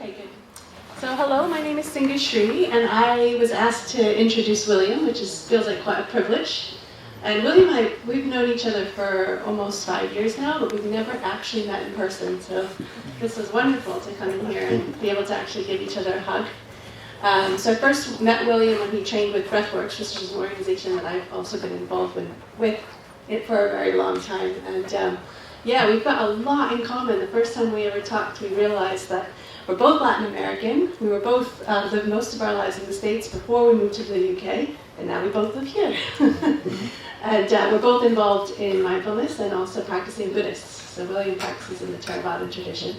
Okay, good. So hello, my name is Singha Sri, and I was asked to introduce William, which feels like quite a privilege. And William and I, we've known each other for almost 5 years now, but we've never actually met in person. So this was wonderful to come in here and be able to actually give each other a hug. So I first met William when he trained with Breathworks, which is an organization that I've also been involved with it for a very long time. And yeah, we've got a lot in common. The first time we ever talked, we realized that we're both Latin American. We were both lived most of our lives in the States before we moved to the UK, and now we both live here. And we're both involved in mindfulness and also practicing Buddhists. So William practices in the Theravada tradition.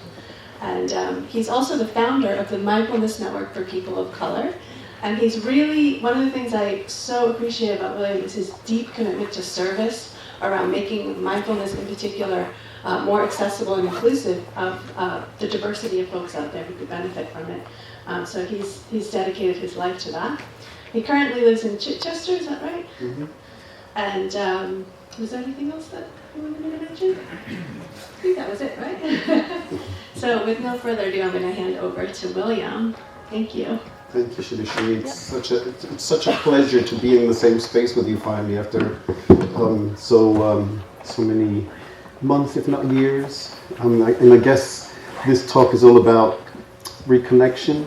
And he's also the founder of the Mindfulness Network for People of Color. And he's really, one of the things I so appreciate about William is his deep commitment to service around making mindfulness in particular more accessible and inclusive of the diversity of folks out there who could benefit from it. So he's dedicated his life to that. He currently lives in Chichester, is that right? Mm-hmm. And was there anything else that you wanted me to mention? I think that was it, right? So with no further ado, I'm going to hand over to William. Thank you. Thank you, Shri. It's such a pleasure to be in the same space with you finally after so many months, if not years. And I guess this talk is all about reconnection,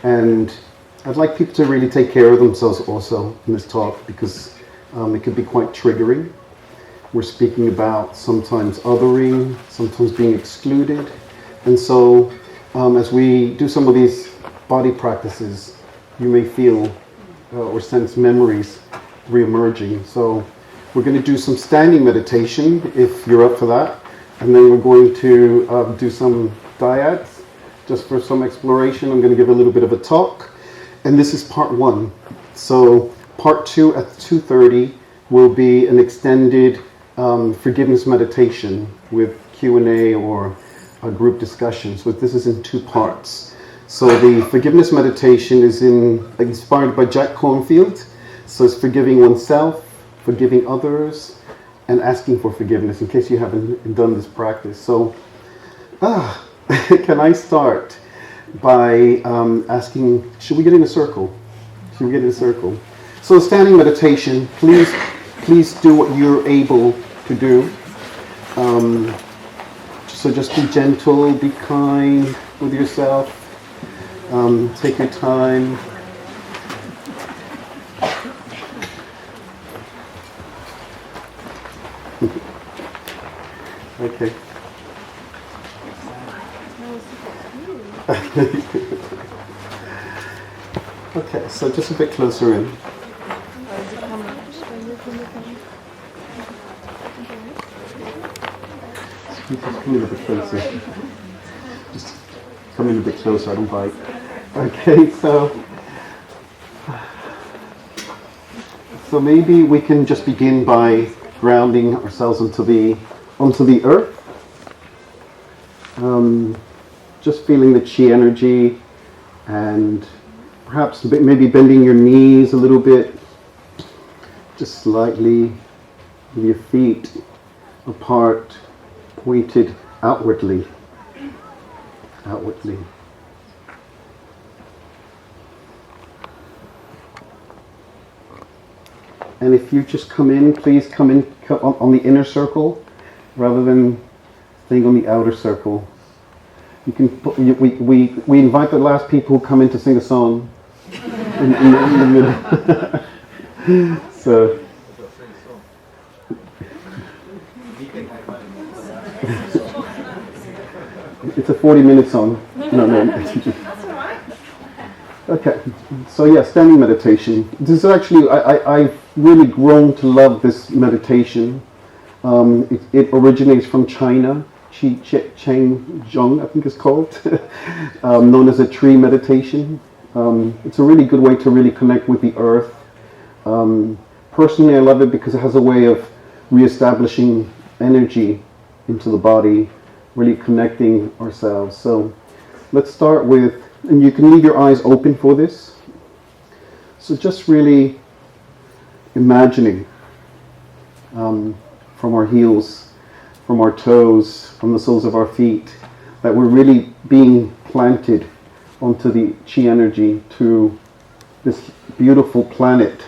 and I'd like people to really take care of themselves also in this talk, because it can be quite triggering. We're speaking about sometimes othering, sometimes being excluded, and so as we do some of these body practices, you may feel or sense memories re-emerging. So we're going to do some standing meditation, if you're up for that, and then we're going to do some dyads, just for some exploration. I'm going to give a little bit of a talk, and this is part 1. So part 2 at 2:30 will be an extended forgiveness meditation with Q&A or a group discussion. So this is in 2 parts. So the forgiveness meditation is inspired by Jack Kornfield. So it's forgiving oneself, forgiving others, and asking for forgiveness, in case you haven't done this practice. So, can I start by asking, should we get in a circle? Should we get in a circle? So standing meditation, please do what you're able to do. So just be gentle, be kind with yourself. Take your time. Okay. Okay, so just a bit closer in. Just come in a bit closer. Just come in a bit closer, I don't bite. Okay, so maybe we can just begin by grounding ourselves onto the earth. Just feeling the chi energy, and perhaps maybe bending your knees a little bit, just slightly, with your feet apart, pointed outwardly. And if you just come in, please come in on the inner circle rather than staying on the outer circle. You can. We invite the last people who come in to sing a song in the middle. So. It's a 40-minute song. No. Okay, so yeah, standing meditation. This is actually, I've really grown to love this meditation. It originates from China, Cheng Zhong, I think it's called, known as a tree meditation. It's a really good way to really connect with the earth. Personally, I love it because it has a way of reestablishing energy into the body, really connecting ourselves. So let's start with, and you can leave your eyes open for this. So just really imagining from our heels, from our toes, from the soles of our feet, that we're really being planted onto the chi energy to this beautiful planet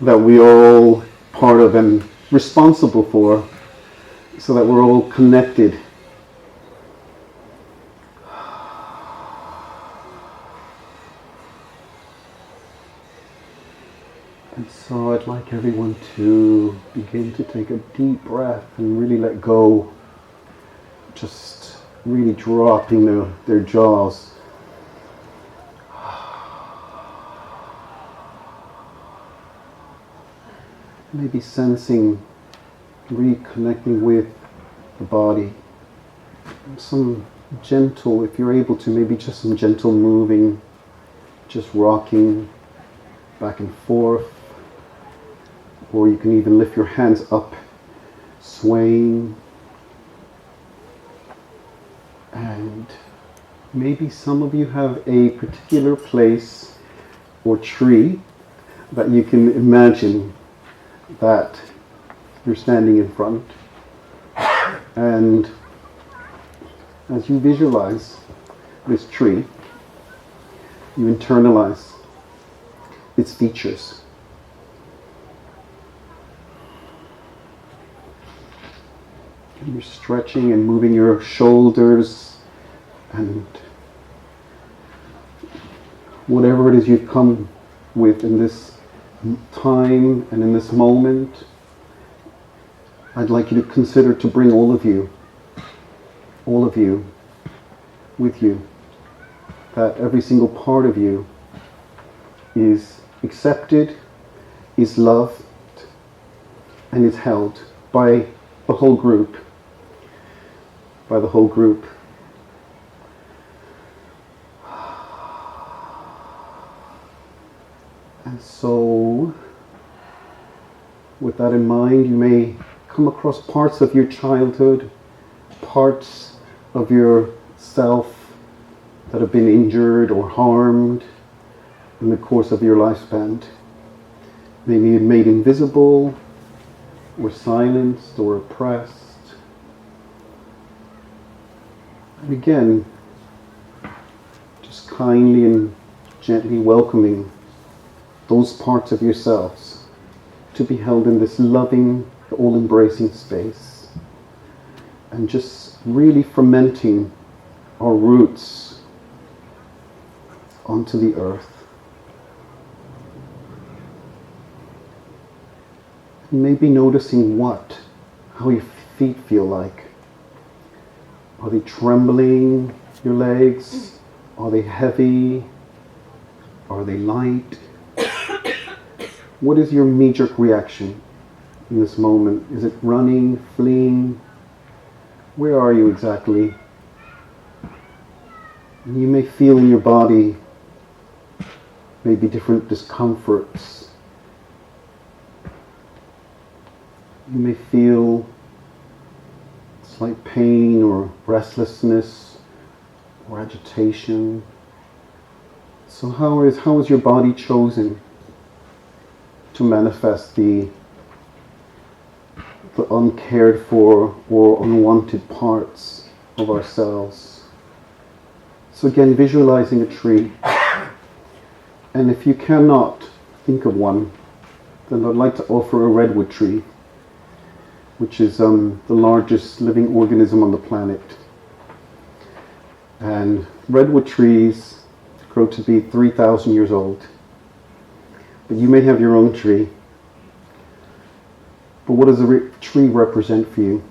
that we are all part of and responsible for, so that we're all connected. And so I'd like everyone to begin to take a deep breath and really let go, just really dropping their jaws. Maybe sensing, reconnecting with the body. Some gentle, if you're able to, maybe just some gentle moving, just rocking back and forth. Or you can even lift your hands up, swaying. And maybe some of you have a particular place or tree that you can imagine that you're standing in front. And as you visualize this tree, you internalize its features. And you're stretching and moving your shoulders and whatever it is you've come with in this time and in this moment. I'd like you to consider to bring all of you with you. That every single part of you is accepted, is loved, and is held by the whole group. By the whole group. And so, with that in mind, you may come across parts of your childhood, parts of yourself that have been injured or harmed in the course of your lifespan. Maybe made invisible, or silenced, or oppressed. And again, just kindly and gently welcoming those parts of yourselves to be held in this loving, all-embracing space. And just really fermenting our roots onto the earth. And maybe noticing how your feet feel like. Are they trembling, your legs? Are they heavy? Are they light? What is your knee-jerk reaction in this moment? Is it running, fleeing? Where are you exactly? And you may feel in your body maybe different discomforts. You may feel slight pain or restlessness or agitation. So how is your body chosen to manifest the uncared for or unwanted parts of ourselves? So again, visualizing a tree. And if you cannot think of one, then I'd like to offer a redwood tree, which is the largest living organism on the planet. And redwood trees grow to be 3,000 years old. But you may have your own tree. But what does a tree represent for you?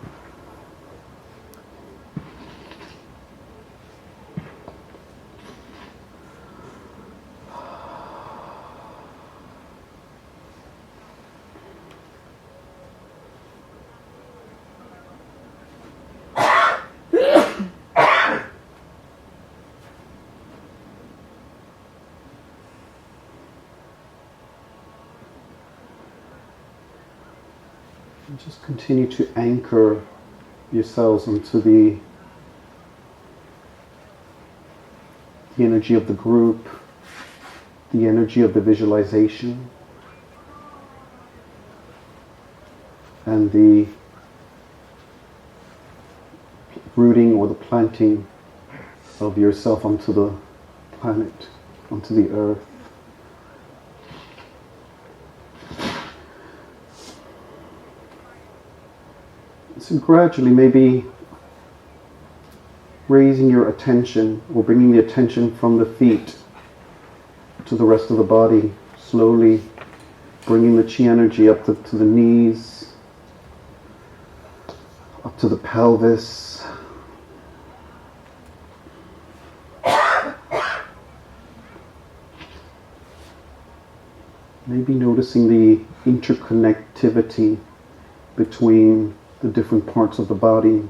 And just continue to anchor yourselves into the energy of the group, the energy of the visualization, and the rooting or the planting of yourself onto the planet, onto the earth. So gradually, maybe raising your attention or bringing the attention from the feet to the rest of the body, slowly bringing the chi energy up to the knees, up to the pelvis, maybe noticing the interconnectivity between the different parts of the body.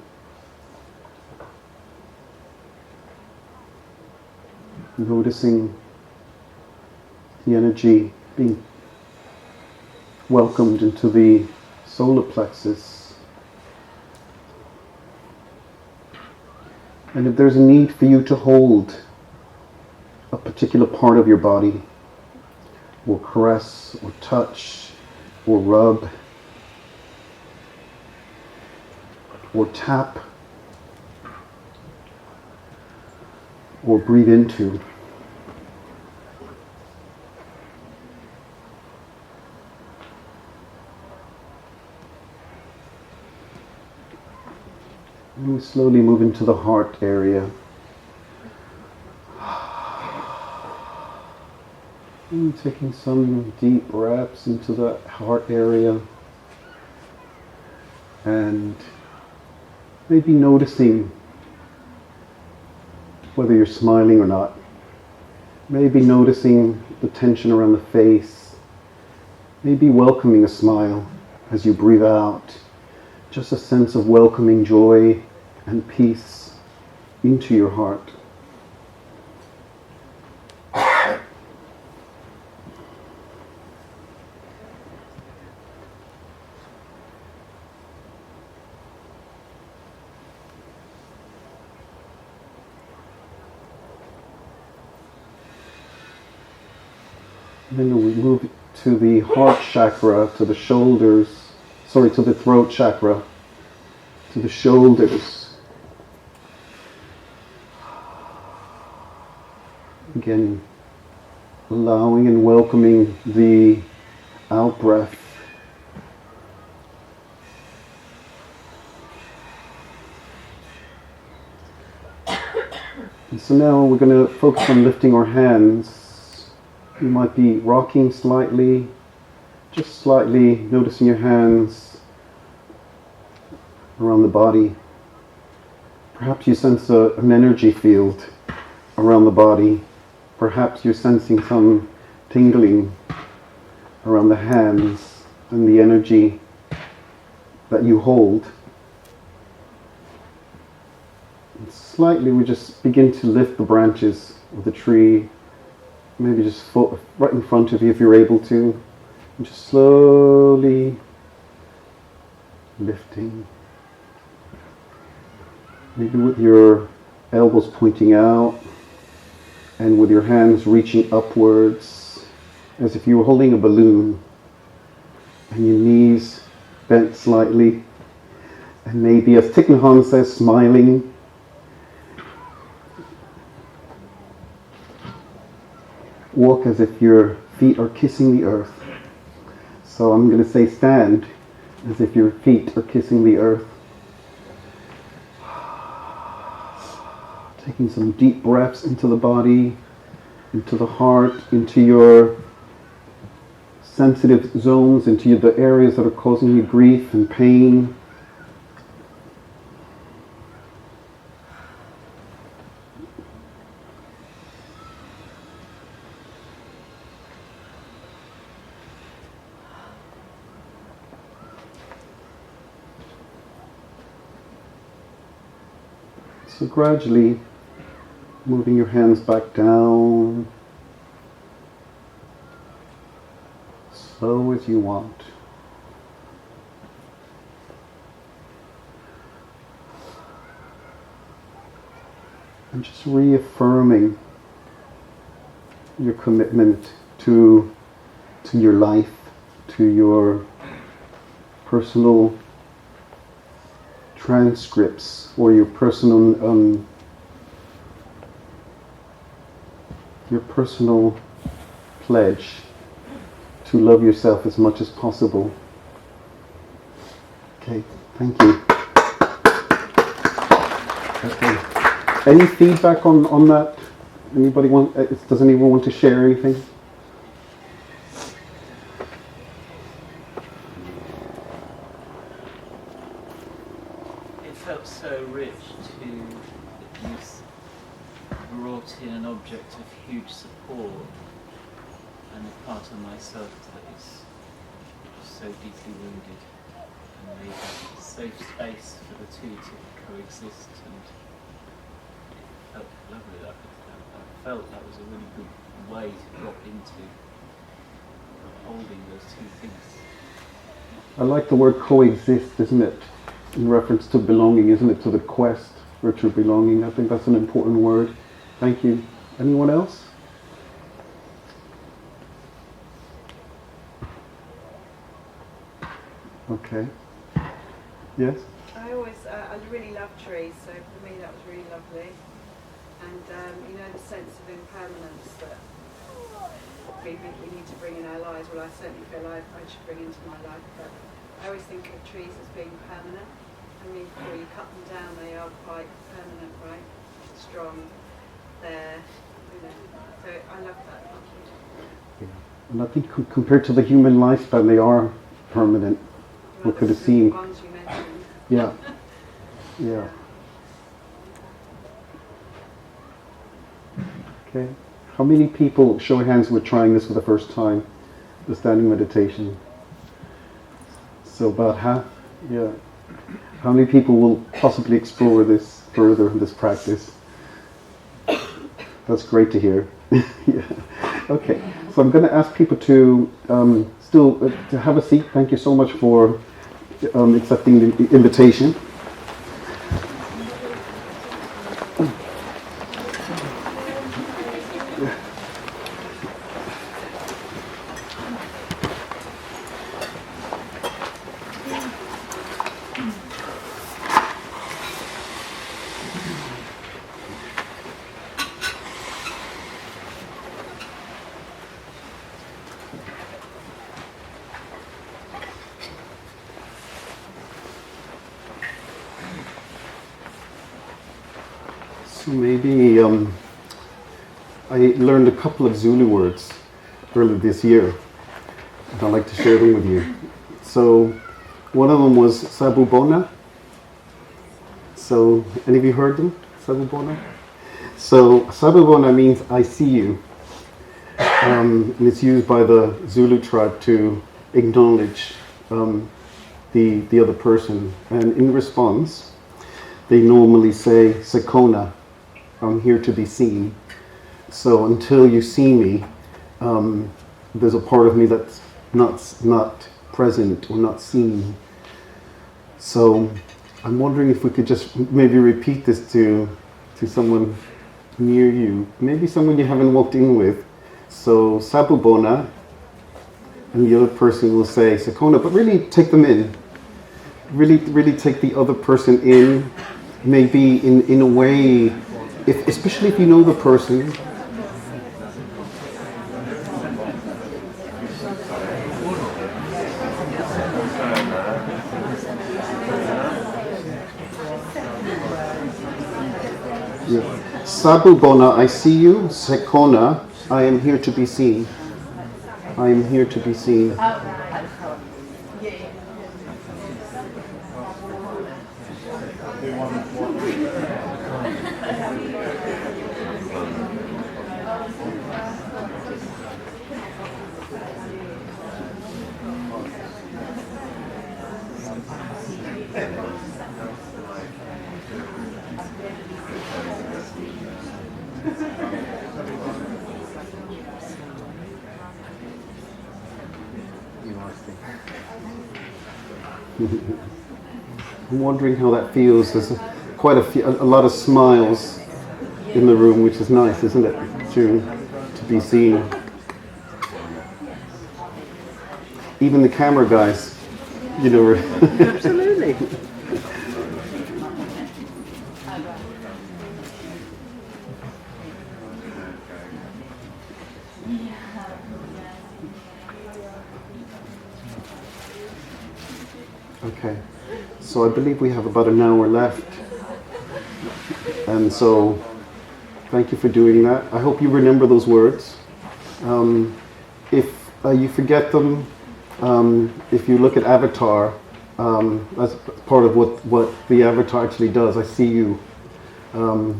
Noticing the energy being welcomed into the solar plexus. And if there's a need for you to hold a particular part of your body, or caress, or touch, or rub, or tap, or breathe into, and we slowly move into the heart area. And taking some deep breaths into the heart area, and maybe noticing whether you're smiling or not. Maybe noticing the tension around the face. Maybe welcoming a smile as you breathe out. Just a sense of welcoming joy and peace into your heart. Then we move to the heart chakra, to the shoulders, to the throat chakra, to the shoulders. Again, allowing and welcoming the out breath. And so now we're going to focus on lifting our hands. You might be rocking slightly, just slightly noticing your hands around the body. Perhaps you sense an energy field around the body. Perhaps you're sensing some tingling around the hands and the energy that you hold. And slightly we just begin to lift the branches of the tree. Maybe just right in front of you if you're able to. And just slowly lifting. Maybe with your elbows pointing out and with your hands reaching upwards as if you were holding a balloon, and your knees bent slightly, and maybe, as Thich Nhat Hanh says, smiling. Walk as if your feet are kissing the earth. So I'm going to say stand as if your feet are kissing the earth. Taking some deep breaths into the body, into the heart, into your sensitive zones, into the areas that are causing you grief and pain. So gradually moving your hands back down, slow as you want. And just reaffirming your commitment to your life, to your personal transcripts or your personal your personal pledge to love yourself as much as possible. Okay, thank you. Okay. Any feedback on that? Anybody want? Does anyone want to share anything? It felt so rich to use brought in an object of huge support and a part of myself that is so deeply wounded, and made a safe space for the two to coexist, and it felt lovely. I felt that was a really good way to drop into holding those two things. I like the word coexist, isn't it? In reference to belonging, isn't it? To the quest for true belonging. I think that's an important word. Thank you. Anyone else? Okay. Yes? I really love trees, so for me that was really lovely. And the sense of impermanence that we need to bring in our lives. Well, I certainly feel I should bring into my life, but I always think of trees as being permanent. I mean, before you cut them down, they are quite permanent, right? Strong, there, So I love that. Yeah. And I think compared to the human lifespan, they are permanent. We could have seen. Ones you mentioned. Yeah. Yeah. Okay. How many people, show of hands, were trying this for the first time, the standing meditation? So about half. Yeah. How many people will possibly explore this further, this practice? That's great to hear. Yeah. Okay. So I'm going to ask people to to have a seat. Thank you so much for accepting the invitation. So maybe I learned a couple of Zulu words earlier this year, and I'd like to share them with you. So one of them was Sabubona. So any of you heard them? Sabubona? So Sabubona means I see you. And it's used by the Zulu tribe to acknowledge the other person. And in response, they normally say, Sekona, I'm here to be seen. So until you see me, there's a part of me that's not present or not seen. So I'm wondering if we could just maybe repeat this to someone near you, maybe someone you haven't walked in with. So Sabubona, and the other person will say Sekona, but really take them in. Really take the other person in, maybe in a way, especially if you know the person. Yeah. Sabubona, I see you. Sekona, I am here to be seen. I am here to be seen. I'm wondering how that feels. There's quite a lot of smiles in the room, which is nice, isn't it? To be seen. Even the camera guys, Absolutely. Okay. So I believe we have about an hour left. And so thank you for doing that. I hope you remember those words. If you forget them, if you look at Avatar, that's part of what the Avatar actually does. I see you,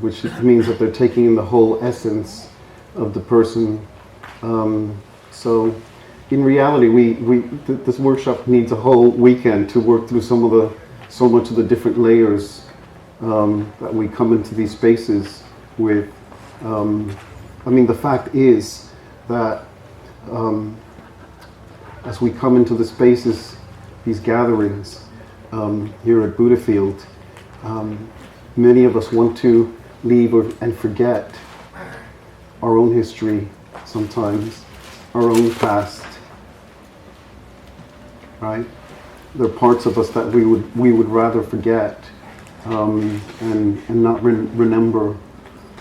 which means that they're taking in the whole essence of the person. So in reality, this workshop needs a whole weekend to work through so much of the different layers that we come into these spaces with. I mean, the fact is that as we come into the spaces, these gatherings here at Buddha Field, many of us want to leave and forget our own history sometimes, our own past, right? There are parts of us that we would rather forget and not remember.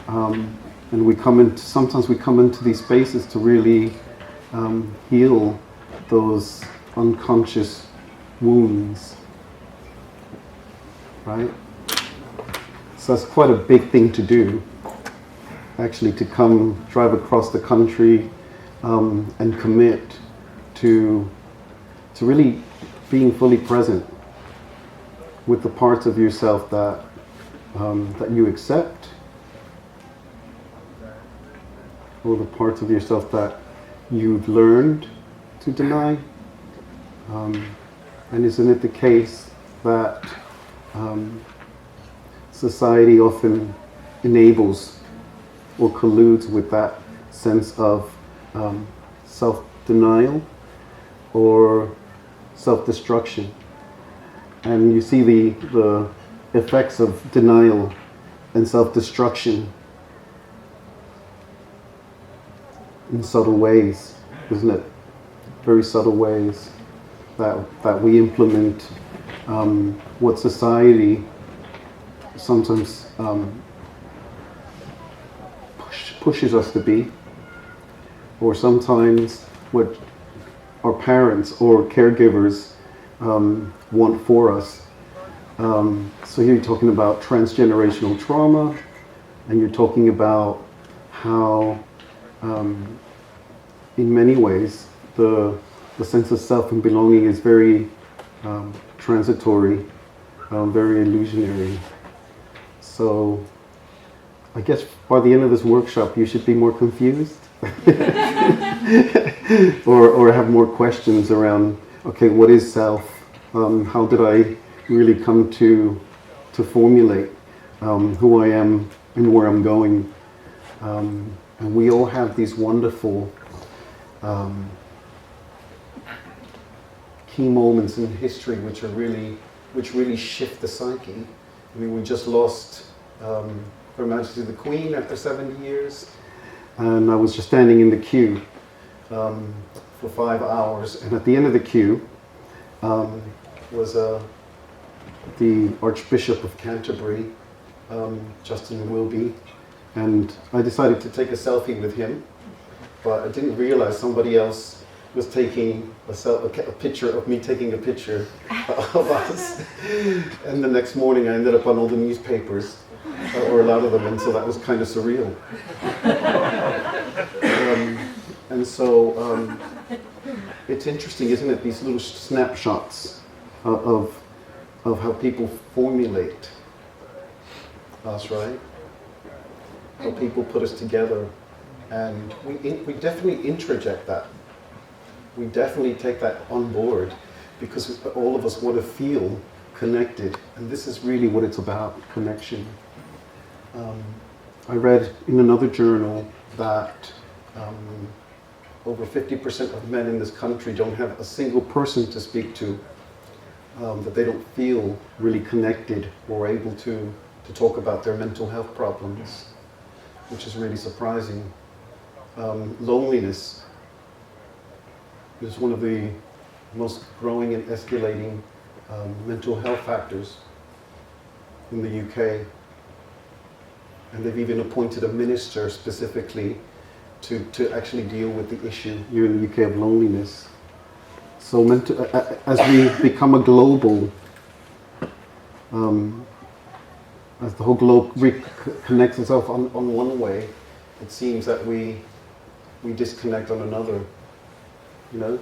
And sometimes we come into these spaces to really heal those unconscious wounds, right? So that's quite a big thing to do, actually, to drive across the country and commit to really being fully present with the parts of yourself that you accept, or the parts of yourself that you've learned to deny. And isn't it the case that society often enables or colludes with that sense of self-denial or self-destruction? And you see the effects of denial and self-destruction in subtle ways, isn't it? Very subtle ways that we implement what society sometimes pushes us to be, or sometimes what our parents or caregivers want for us. So here you're talking about transgenerational trauma, and you're talking about how in many ways the sense of self and belonging is very transitory, very illusionary. So I guess by the end of this workshop you should be more confused or have more questions around, okay, what is self? How did I really come to formulate who I am and where I'm going? And we all have these wonderful key moments in history which really shift the psyche. I mean, we just lost Her Majesty the Queen after 70 years, and I was just standing in the queue for 5 hours, and at the end of the queue was the Archbishop of Canterbury, Justin Wilby, and I decided to take a selfie with him, but I didn't realize somebody else was taking a picture of me taking a picture of us. And the next morning I ended up on all the newspapers, or a lot of them, and so that was kind of surreal. And so it's interesting, isn't it, these little snapshots of how people formulate us, right? How people put us together, and we definitely introject that. We definitely take that on board because all of us want to feel connected, and this is really what it's about, connection. I read in another journal that over 50% of men in this country don't have a single person to speak to, that they don't feel really connected or able to talk about their mental health problems, which is really surprising. Loneliness is one of the most growing and escalating mental health factors in the UK. And they've even appointed a minister specifically to actually deal with the issue here in the UK of loneliness. So as we become a global, as the whole globe reconnects itself on one way, it seems that we disconnect on another, you know?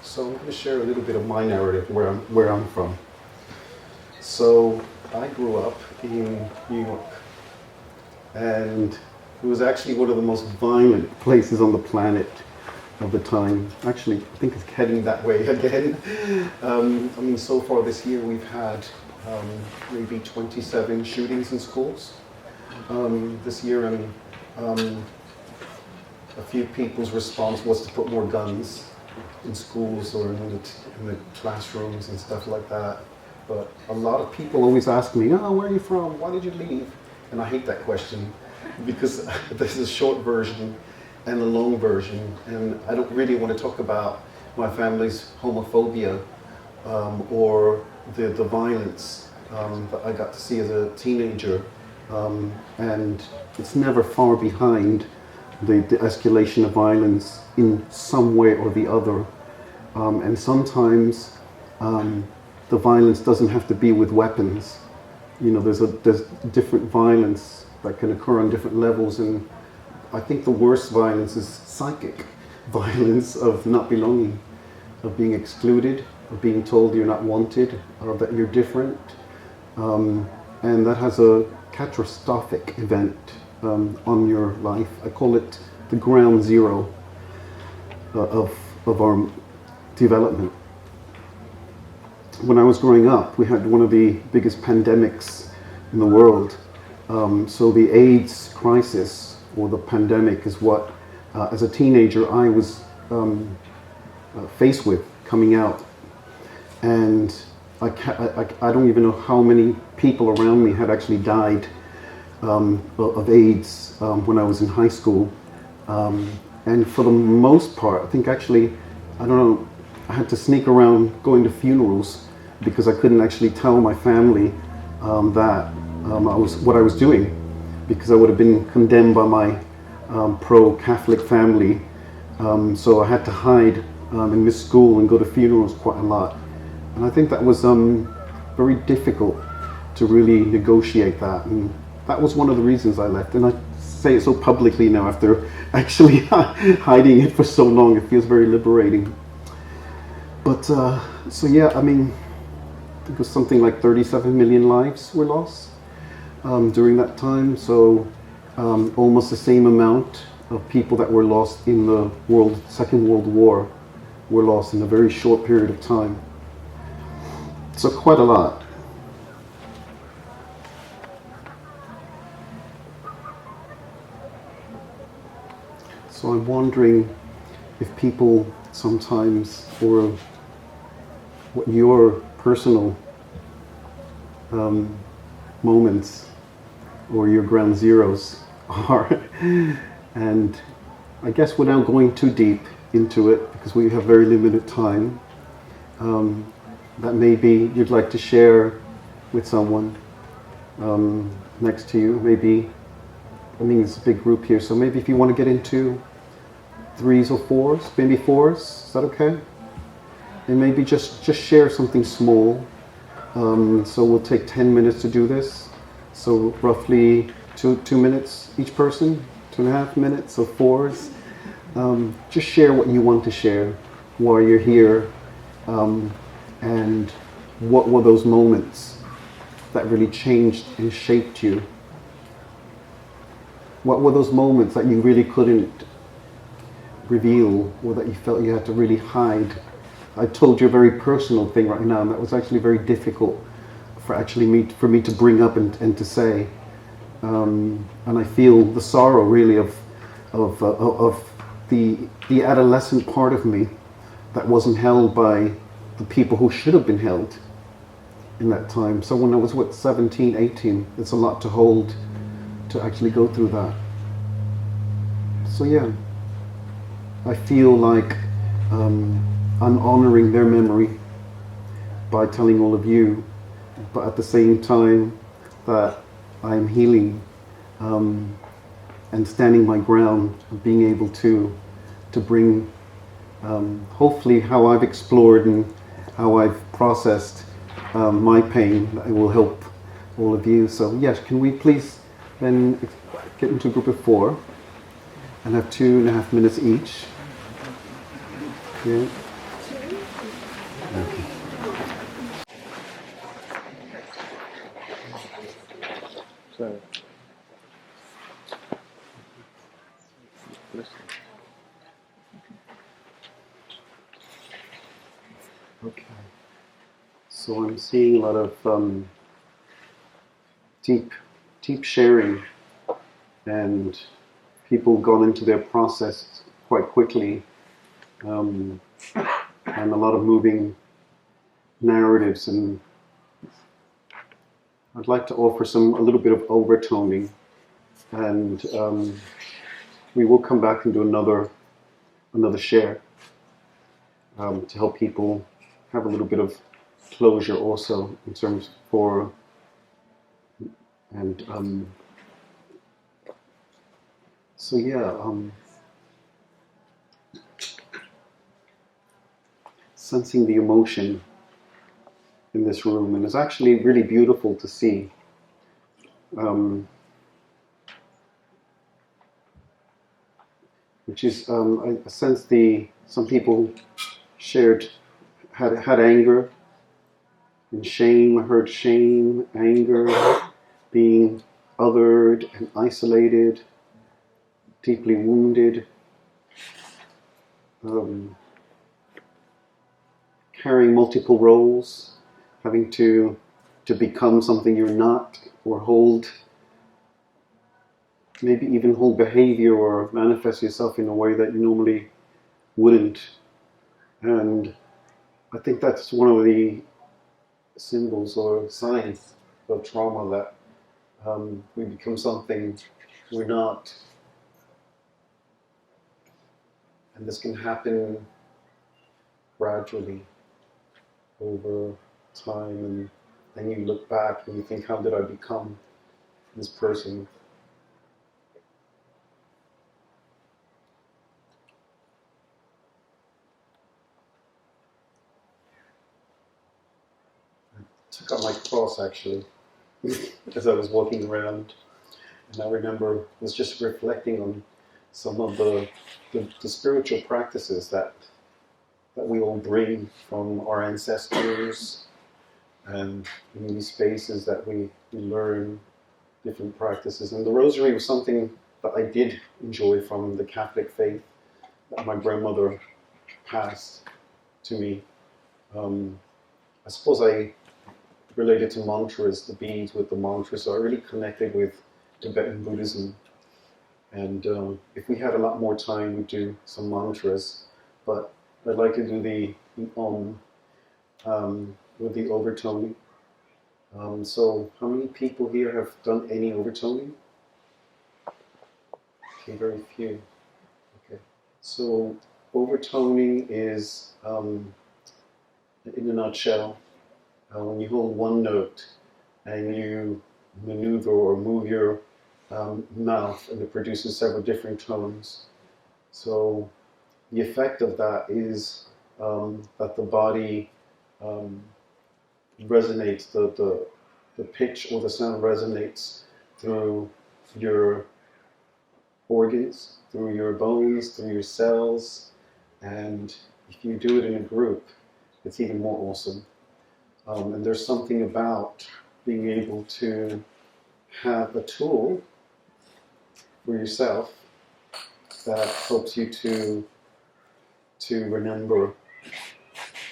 So I'm going to share a little bit of my narrative where I'm from. So I grew up in New York, and it was actually one of the most violent places on the planet of the time. Actually, I think it's heading that way again. I mean, so far this year we've had maybe 27 shootings in schools this year, and a few people's response was to put more guns in schools or in the classrooms and stuff like that. But a lot of people always ask me, "Oh, where are you from? Why did you leave?" And I hate that question because there's a short version and a long version, and I don't really want to talk about my family's homophobia or the violence that I got to see as a teenager, and it's never far behind the escalation of violence in some way or the other, and sometimes the violence doesn't have to be with weapons. You know, there's different violence that can occur on different levels, and I think the worst violence is psychic violence of not belonging, of being excluded, of being told you're not wanted, or that you're different, and that has a catastrophic event on your life. I call it the ground zero of our development. When I was growing up, we had one of the biggest pandemics in the world. So the AIDS crisis, or the pandemic, is what, as a teenager, I was faced with coming out. And I don't even know how many people around me had actually died of AIDS when I was in high school. And for the most part, I think actually, I don't know, I had to sneak around going to funerals because I couldn't actually tell my family that what I was doing, because I would have been condemned by my pro-Catholic family. So I had to hide and miss school and go to funerals quite a lot. And I think that was very difficult to really negotiate that. And that was one of the reasons I left. And I say it so publicly now after actually hiding it for so long. It feels very liberating. But so yeah, I mean, I think it was something like 37 million lives were lost during that time. So almost the same amount of people that were lost in the Second World War were lost in a very short period of time. So quite a lot. So I'm wondering if people sometimes, or what your personal moments or your ground zeros are. And I guess without going too deep into it, because we have very limited time, that maybe you'd like to share with someone next to you. Maybe, I mean, it's a big group here, so maybe if you want to get into 3s or 4s, maybe 4s, is that okay? And maybe just share something small. So we'll take 10 minutes to do this. So roughly two minutes each person, 2.5 minutes, so 4s. Just share what you want to share while you're here. And what were those moments that really changed and shaped you? What were those moments that you really couldn't reveal, or that you felt you had to really hide? I told you a very personal thing right now, and that was actually very difficult for me to bring up and to say. And I feel the sorrow really of the adolescent part of me that wasn't held by the people who should have been held in that time. So when I was, 17, 18, it's a lot to hold, to actually go through that. So yeah, I feel like I'm honoring their memory by telling all of you, but at the same time that I'm healing and standing my ground, being able to bring hopefully how I've explored and how I've processed my pain. It will help all of you. So yes, can we please then get into a group of 4 and have 2.5 minutes each? Yeah. Okay. So, okay. So I'm seeing a lot of deep sharing, and people gone into their process quite quickly, and a lot of moving narratives. And I'd like to offer a little bit of overtoning, and we will come back and do another share to help people have a little bit of closure also in terms for and so yeah, sensing the emotion in this room, and it's actually really beautiful to see. Which is, I sense some people had anger and shame. I heard shame, anger, being othered and isolated, deeply wounded, carrying multiple roles, having to become something you're not, or maybe even hold behavior or manifest yourself in a way that you normally wouldn't. And I think that's one of the symbols or signs of trauma, that we become something we're not. And this can happen gradually over time, and then you look back and you think, how did I become this person? I took up my cross actually as I was walking around, and I remember was just reflecting on some of the spiritual practices that we all bring from our ancestors, and in these spaces that we learn different practices. And the rosary was something that I did enjoy from the Catholic faith that my grandmother passed to me. I suppose I related to mantras, the beads with the mantras, so I really connected with Tibetan Buddhism. And if we had a lot more time, we'd do some mantras, but I'd like to do the Om with the overtoning. So how many people here have done any overtoning? Okay, very few. Okay, so overtoning is, in a nutshell, when you hold one note and you maneuver or move your mouth, and it produces several different tones. So the effect of that is that the body resonates, the pitch or the sound resonates through your organs, through your bones, through your cells, and if you do it in a group, it's even more awesome. And there's something about being able to have a tool for yourself that helps you to remember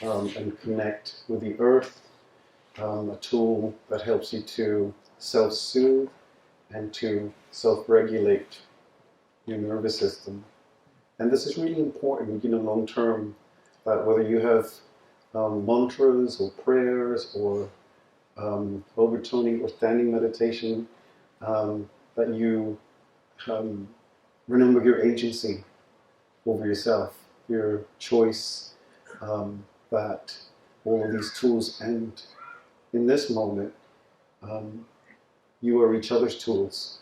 and connect with the earth, a tool that helps you to self-soothe and to self-regulate your nervous system. And this is really important, long term, that whether you have mantras or prayers or overtoning or standing meditation, that you remember your agency over yourself, your choice, that all of these tools, and in this moment, you are each other's tools.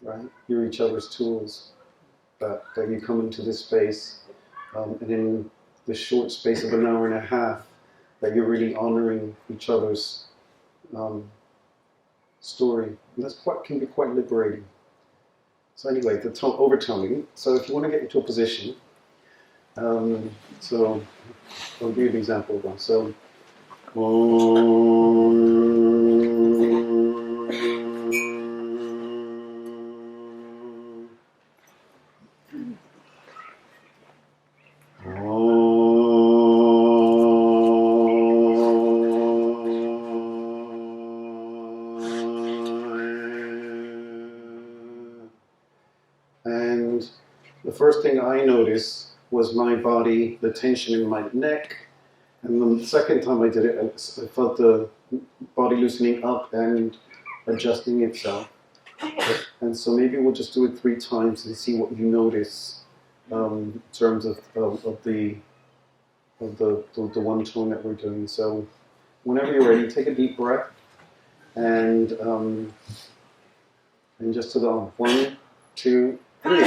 right? You're each other's tools. That you come into this space, and in the short space of an hour and a half, that you're really honoring each other's story. And that's can be quite liberating. So anyway, the overtoning. So if you want to get into a position, so I'll give you an example of one. So. And the first thing I noticed was my body, the tension in my neck. And the second time I did it, I felt the body loosening up and adjusting itself. And so maybe we'll just do it 3 times and see what you notice in terms of the one tone that we're doing. So whenever you're ready, take a deep breath and just to the 1, 2, 3.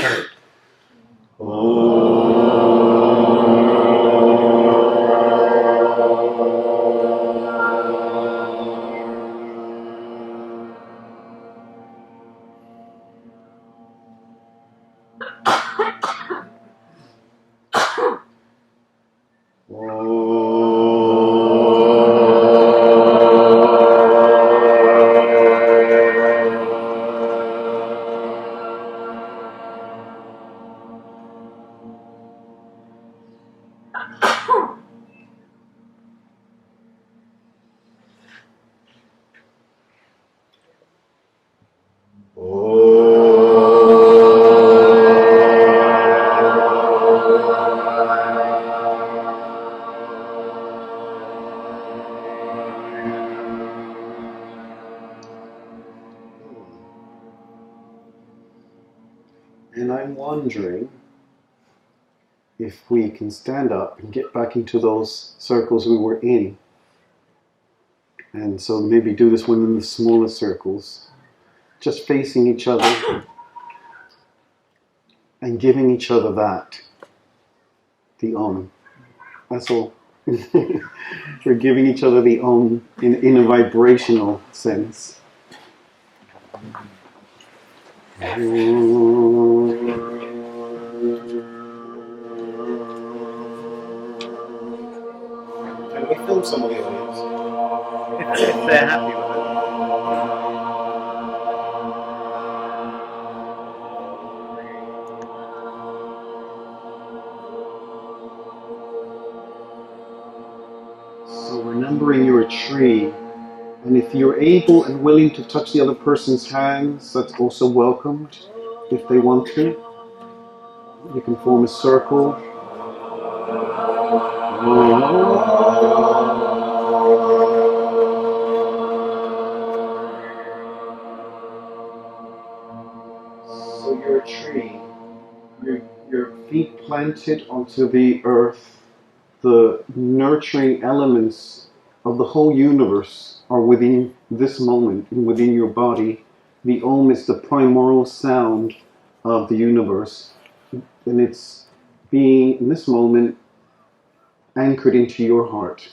And I'm wondering if we can stand up and get back into those circles we were in. And so maybe do this one in the smaller circles, just facing each other and giving each other that, the Om. That's all. We're giving each other the Om in a vibrational sense. Can we film some of the audience? If they're happy with it. So remembering you're a tree, and if you're able and willing to touch the other person's hands, that's also welcomed if they want to. You can form a circle. So you're a tree. Your feet planted onto the earth. The nurturing elements of the whole universe are within this moment and within your body. The Om is the primordial sound of the universe. And it's being, in this moment, anchored into your heart.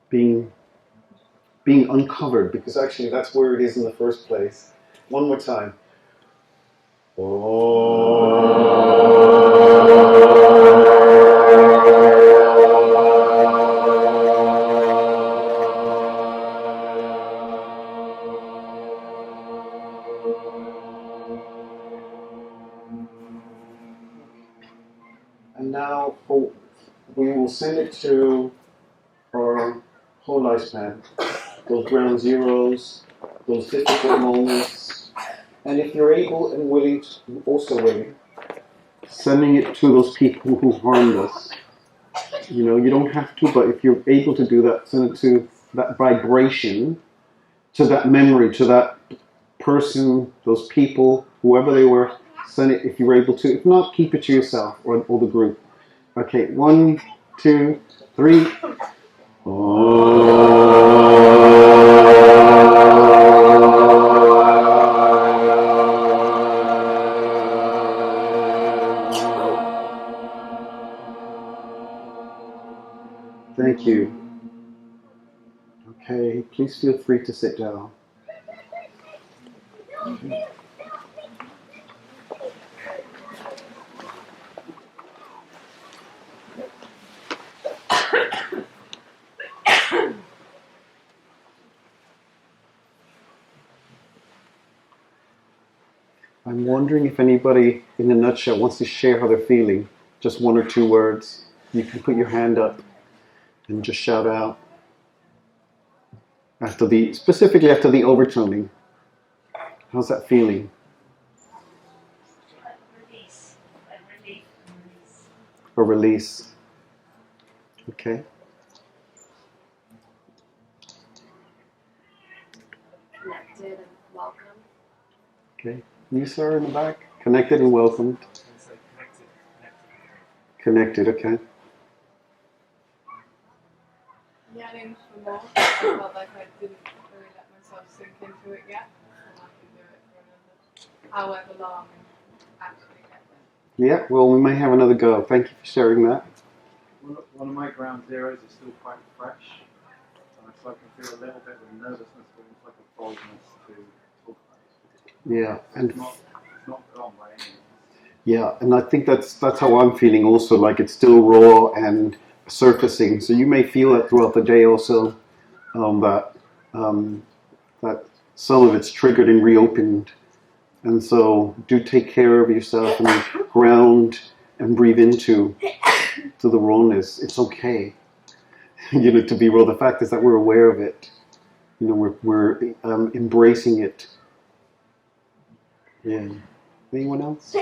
Being uncovered, because actually that's where it is in the first place. One more time. And now we will send it to our whole lifespan. Those ground zeros, those difficult moments. And if you're able and willing, also willing, sending it to those people who harmed us. You know, you don't have to, but if you're able to do that, send it to that vibration, to that memory, to that person, those people, whoever they were. Send it if you're able to. If not, keep it to yourself or the group. Okay, 1, 2, 3. please feel free to sit down. I'm wondering if anybody, in a nutshell, wants to share how they're feeling. Just one or two words. You can put your hand up and just shout out specifically after the overtoning. How's that feeling? Release. A release. Okay. Connected and welcome. Okay. You, sir, in the back? Connected and welcomed. Connected, okay. Yearning for more. I felt like I didn't really let myself sink into it yet, and I could do it for another however long and actually get there. Yeah, well, we may have another go. Thank you for sharing that. One of my ground zeros is still quite fresh, so I can feel a little bit of nervousness, but it's like a boldness to talk about it. Yeah, and It's not gone by any means. yeah, and I think that's how I'm feeling also, like it's still raw and surfacing. So you may feel that throughout the day also, that some of it's triggered and reopened. And so do take care of yourself and ground and breathe into the rawness. It's okay, to be raw. The fact is that we're aware of it. We're embracing it. Yeah. Anyone else?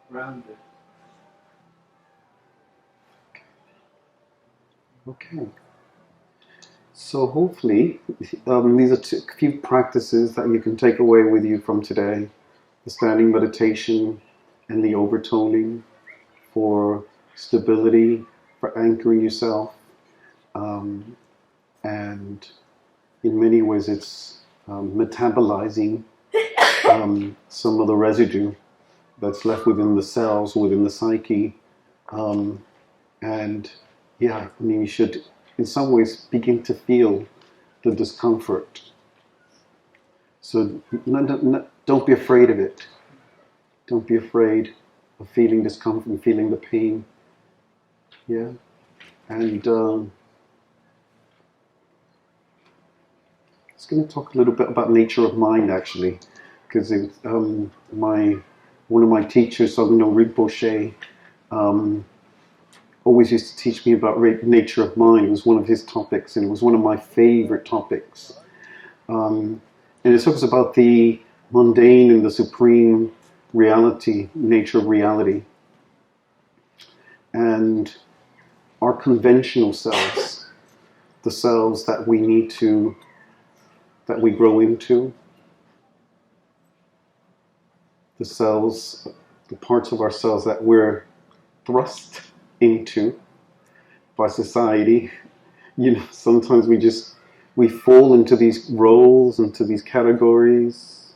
Grounded. Okay. So hopefully, these are a few practices that you can take away with you from today. The standing meditation and the overtoning for stability, for anchoring yourself. And in many ways it's metabolizing some of the residue that's left within the cells, within the psyche. And yeah, I mean, you should in some ways begin to feel the discomfort. So don't be afraid of it. Don't be afraid of feeling discomfort and feeling the pain. Yeah. And I was going to talk a little bit about nature of mind, actually, because one of my teachers, Sogno Rinpoche, always used to teach me about nature of mind. It was one of his topics, and it was one of my favorite topics. And it talks about the mundane and the supreme reality, nature of reality. And our conventional selves, the selves that we grow into, the parts of ourselves that we're thrust into by society. Sometimes we fall into these roles, into these categories,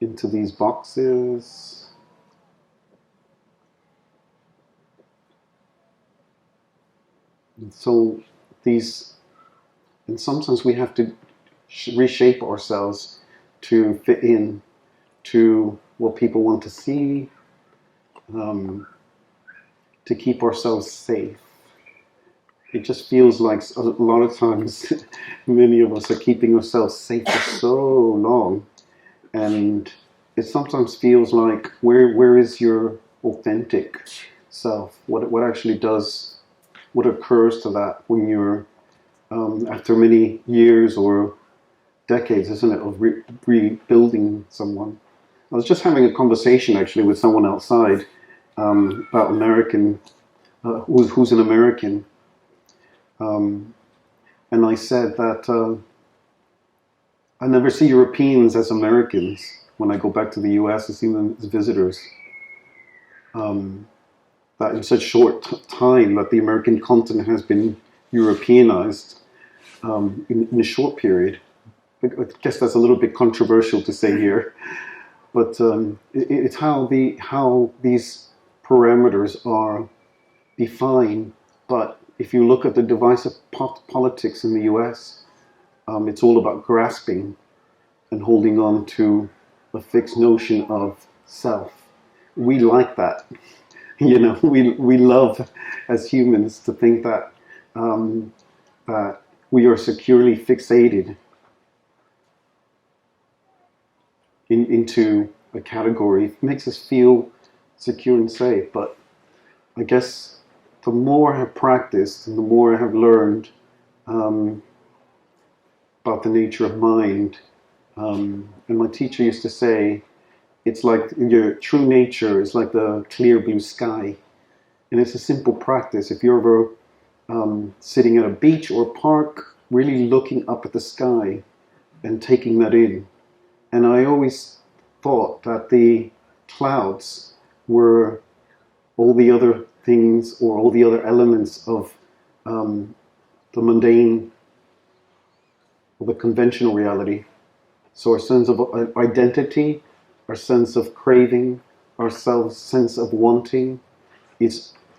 into these boxes. And so and sometimes we have to reshape ourselves to fit in to what people want to see, to keep ourselves safe. It just feels like a lot of times many of us are keeping ourselves safe for so long, and it sometimes feels like where is your authentic self? What actually what occurs to that when you're after many years or decades, isn't it, of rebuilding someone? I was just having a conversation actually with someone outside about American, who's an American, and I said that I never see Europeans as Americans when I go back to the US. I see them as visitors. That in such short time that the American continent has been Europeanized in a short period. I guess that's a little bit controversial to say here, but it's how these parameters are defined, but if you look at the divisive politics in the US, it's all about grasping and holding on to a fixed notion of self. We like that. You know, we love as humans to think that that we are securely fixated into a category. It makes us feel secure and safe. But I guess the more I have practiced and the more I have learned about the nature of mind, and my teacher used to say, it's like your true nature is like the clear blue sky. And it's a simple practice. If you're ever sitting at a beach or park, really looking up at the sky and taking that in. And I always thought that the clouds were all the other things or all the other elements of the mundane or the conventional reality. So our sense of identity, our sense of craving, our sense of wanting,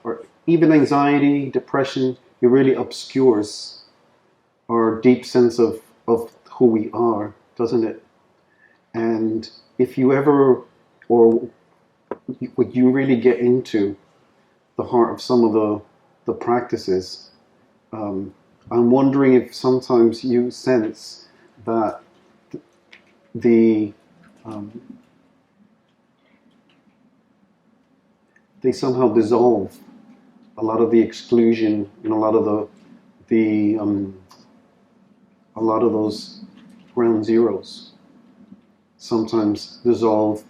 or even anxiety, depression, it really obscures our deep sense of who we are, doesn't it? And if you ever, or would you really get into the heart of some of the practices, I'm wondering if sometimes you sense that they somehow dissolve a lot of the exclusion and a lot of those ground zeros sometimes dissolve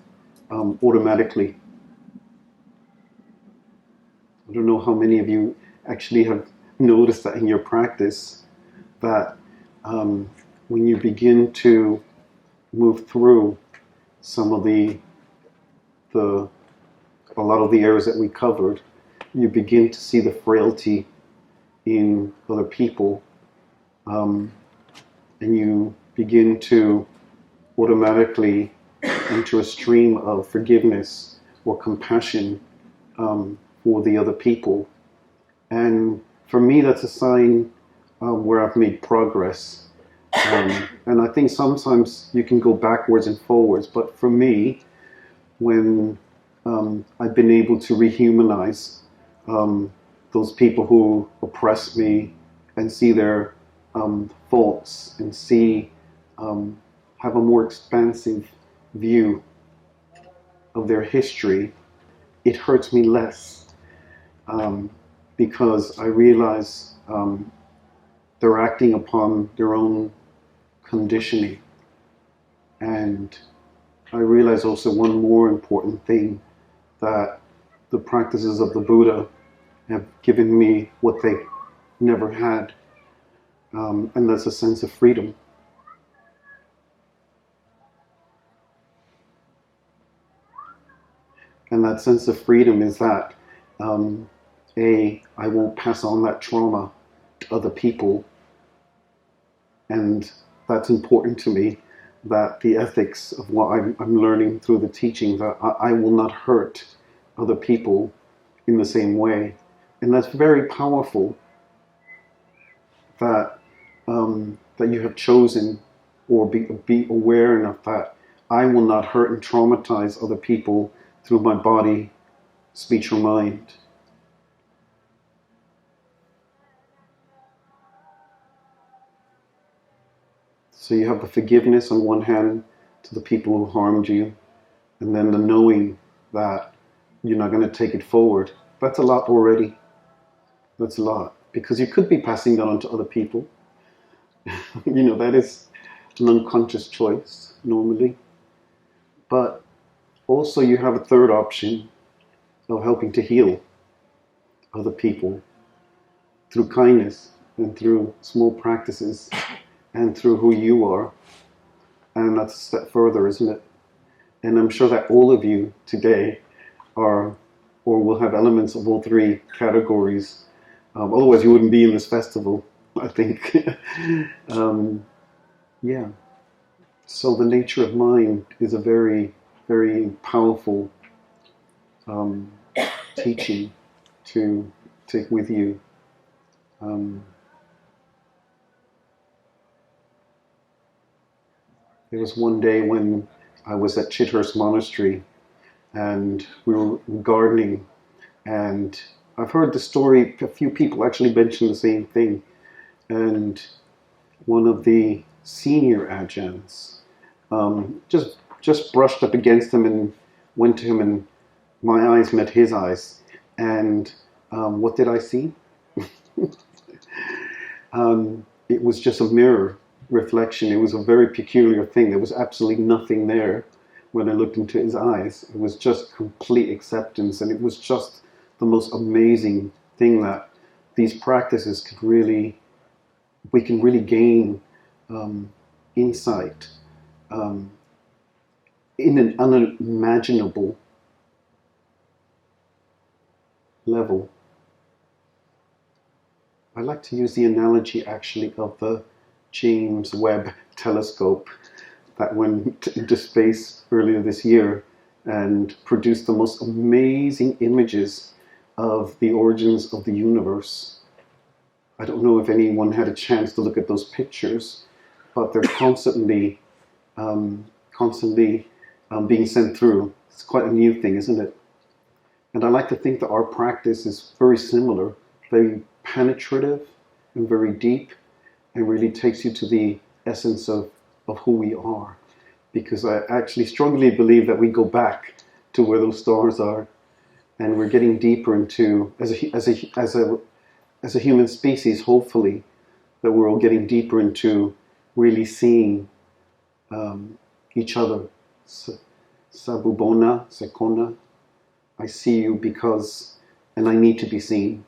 automatically. I don't know how many of you actually have noticed that in your practice, that when you begin to move through some of a lot of the areas that we covered, you begin to see the frailty in other people, and you begin to automatically enter a stream of forgiveness or compassion for the other people. And for me, that's a sign where I've made progress. And I think sometimes you can go backwards and forwards, but for me, when I've been able to rehumanize those people who oppress me and see their faults and have a more expansive view of their history, it hurts me less because I realize they're acting upon their own conditioning. And I realize also one more important thing, that the practices of the Buddha have given me what they never had, and that's a sense of freedom. And that sense of freedom is that I won't pass on that trauma to other people, and that's important to me, that the ethics of what I'm learning through the teaching, that I will not hurt other people in the same way. And that's very powerful, that you have chosen, or be aware enough that I will not hurt and traumatize other people through my body, speech, or mind. So you have the forgiveness on one hand to the people who harmed you, and then the knowing that you're not going to take it forward. That's a lot already. That's a lot. Because you could be passing that on to other people. You know, that is an unconscious choice, normally. But also you have a third option of helping to heal other people through kindness and through small practices and through who you are. And that's a step further, isn't it? And I'm sure that all of you today are, or will have elements of all three categories. Otherwise you wouldn't be in this festival, I think. Yeah. So the nature of mind is a very, very powerful teaching to take with you. There was one day when I was at Chithurst Monastery and we were gardening, and I've heard the story, a few people actually mentioned the same thing, and one of the senior Ajahns just brushed up against him and went to him, and my eyes met his eyes, and what did I see? It was just a mirror reflection. It was a very peculiar thing. There was absolutely nothing there when I looked into his eyes. It was just complete acceptance, and it was just the most amazing thing that these practices could really, we can really gain insight in an unimaginable level. I like to use the analogy actually of the James Webb telescope that went into space earlier this year and produced the most amazing images of the origins of the universe. I don't know if anyone had a chance to look at those pictures, but they're constantly being sent through. It's quite a new thing, isn't it? And I like to think that our practice is very similar, very penetrative and very deep, and really takes you to the essence of who we are. Because I actually strongly believe that we go back to where those stars are, and we're getting deeper into, as a human species, hopefully, that we're all getting deeper into really seeing each other. Sabubona, Sekona, I see you because, and I need to be seen.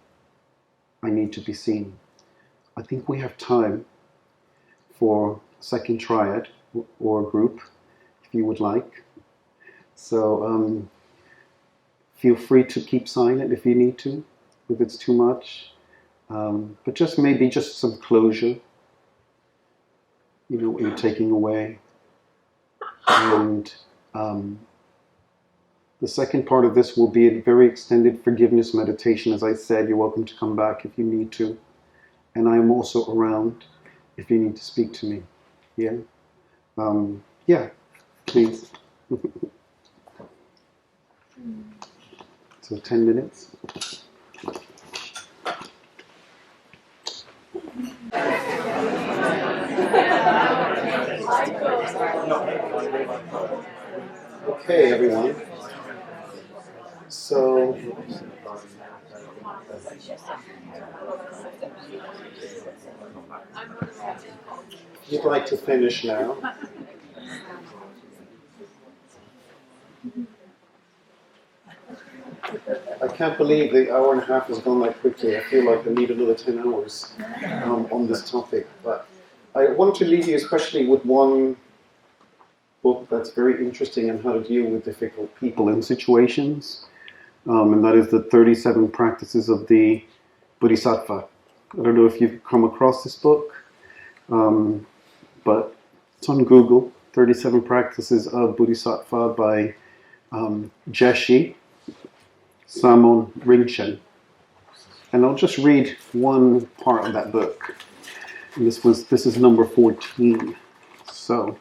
I need to be seen. I think we have time for a second triad or group, if you would like. So feel free to keep silent if you need to, if it's too much. But just maybe just some closure, you know, what you're taking away. And the second part of this will be a very extended forgiveness meditation. As I said, you're welcome to come back if you need to. And I'm also around if you need to speak to me. Yeah? Yeah, please. So 10 minutes. Okay, everyone. So, you'd like to finish now. I can't believe the hour and a half has gone that quickly. I feel like I need another 10 hours on this topic. But I want to leave you especially with one book that's very interesting on how to deal with difficult people and situations. And that is the 37 Practices of the Bodhisattva. I don't know if you've come across this book, but it's on Google, 37 Practices of Bodhisattva by Geshe Samon Rinchen. And I'll just read one part of that book. And this is number 14. So,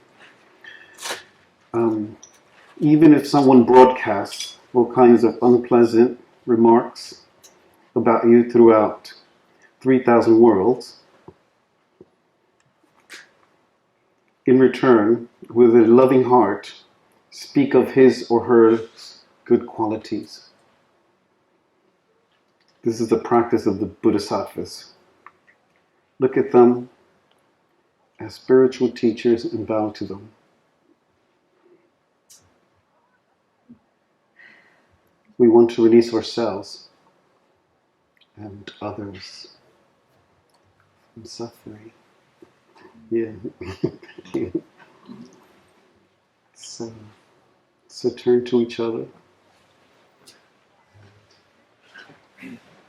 even if someone broadcasts all kinds of unpleasant remarks about you throughout 3,000 worlds, in return, with a loving heart, speak of his or her good qualities. This is the practice of the Bodhisattvas. Look at them as spiritual teachers and bow to them. We want to release ourselves and others from suffering. Yeah. So turn to each other.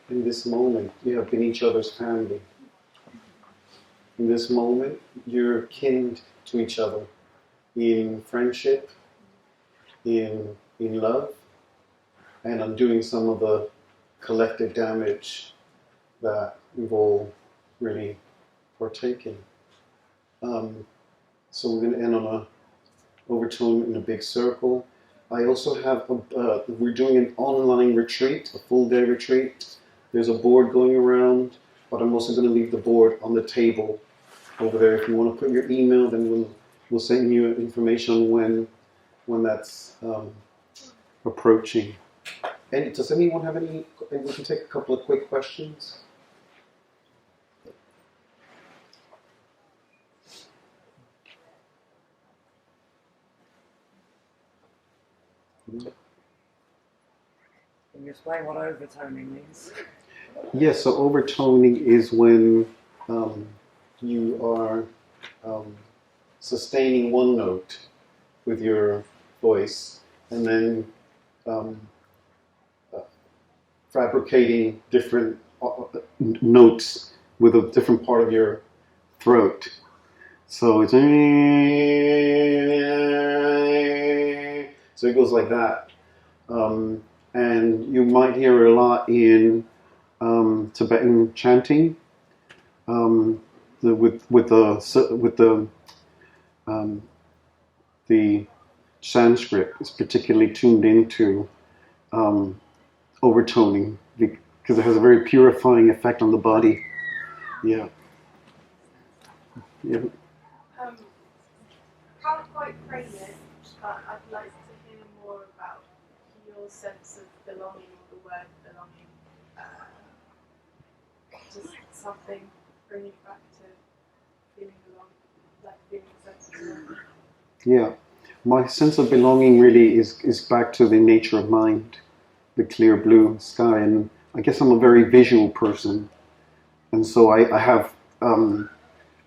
In this moment, you have been each other's family. In this moment, you're kin to each other in friendship, in love, and undoing some of the collective damage that we've all really partaken. So we're going to end on a overtone in a big circle. I also have, we're doing an online retreat, a full day retreat. There's a board going around, but I'm also going to leave the board on the table over there. If you want to put your email, then we'll send you information on when that's approaching. And does anyone have any, we can take a couple of quick questions. Can you explain what overtoning means? Yes, so overtoning is when you are sustaining one note with your voice and then fabricating different notes with a different part of your throat. So it's so it goes like that. And you might hear it a lot in Tibetan chanting, with the Sanskrit is particularly tuned into overtoning because it has a very purifying effect on the body. Yeah. Yeah. Can't quite frame it, but I'd like to hear more about your sense of belonging, or the word belonging. Just something bringing back to feeling belonging, like feeling a sense of belonging. Yeah. My sense of belonging really is back to the nature of mind, the clear blue sky, and I guess I'm a very visual person, and so I have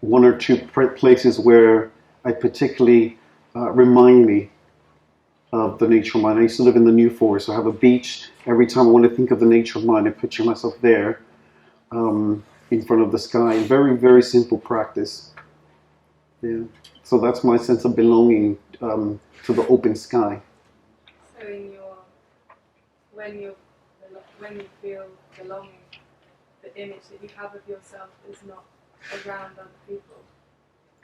one or two places where I particularly remind me of the nature of mind. I used to live in the New Forest, so I have a beach. Every time I want to think of the nature of mind, I picture myself there in front of the sky. Very, very simple practice. Yeah. So that's my sense of belonging to the open sky. So when you feel belonging, the image that you have of yourself is not around other people.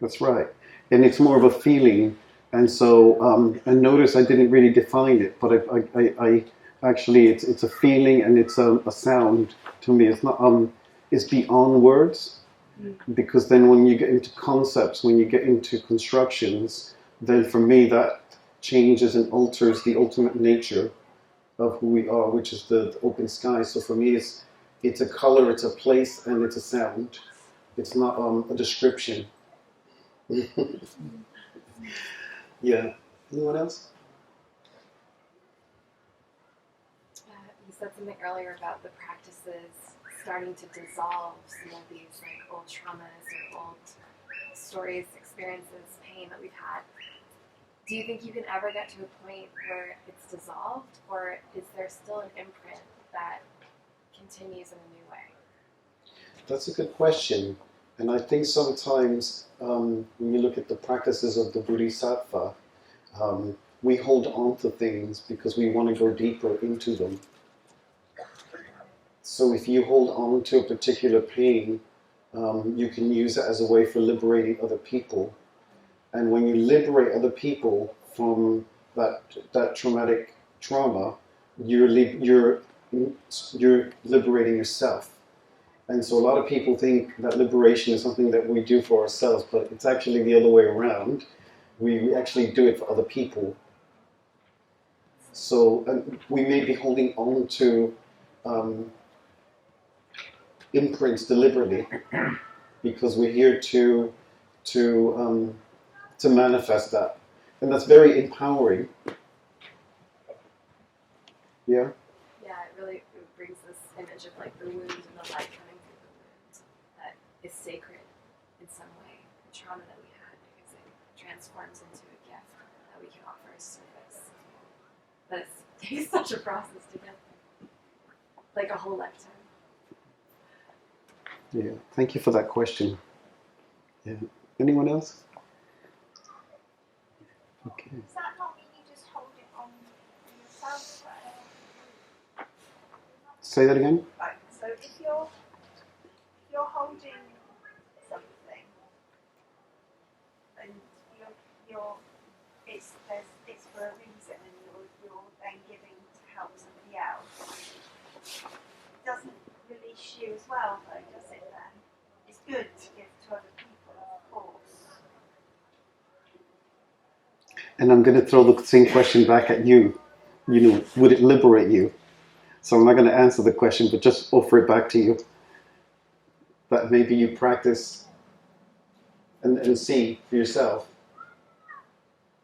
That's right. And it's more of a feeling. And so, and notice I didn't really define it, but I actually, it's a feeling and it's a sound to me. It's not, it's beyond words. Because then when you get into concepts, when you get into constructions, then for me that changes and alters the ultimate nature of who we are, which is the open sky. So for me, it's a color, it's a place, and it's a sound. It's not a description. Yeah. Anyone else? You said something earlier about the practices starting to dissolve some of these like old traumas or old stories, experiences, pain that we've had. Do you think you can ever get to a point where it's dissolved, or is there still an imprint that continues in a new way? That's a good question. And I think sometimes when you look at the practices of the Bodhisattva, we hold on to things because we want to go deeper into them. So if you hold on to a particular pain, you can use it as a way for liberating other people. And when you liberate other people from that traumatic trauma, you're liberating yourself. And so a lot of people think that liberation is something that we do for ourselves, but it's actually the other way around. We actually do it for other people. So we may be holding on to imprints deliberately because we're here to manifest that, and that's very empowering. Yeah. Yeah, it brings this image of like the wound and the light coming through the wound that is sacred in some way. The trauma that we had, because it transforms into a gift that we can offer as service. But it takes such a process to get there, like a whole lifetime. Yeah. Thank you for that question. Yeah. Anyone else? Okay. Does that not mean you just hold it on yourself? Say that again? Right. So if you're holding something and it's for a reason and you're then giving to help somebody else, it doesn't release you as well though, does it then? It's good to give to other people, of course. And I'm going to throw the same question back at you. You know, would it liberate you? So I'm not going to answer the question, but just offer it back to you. That maybe you practice and see for yourself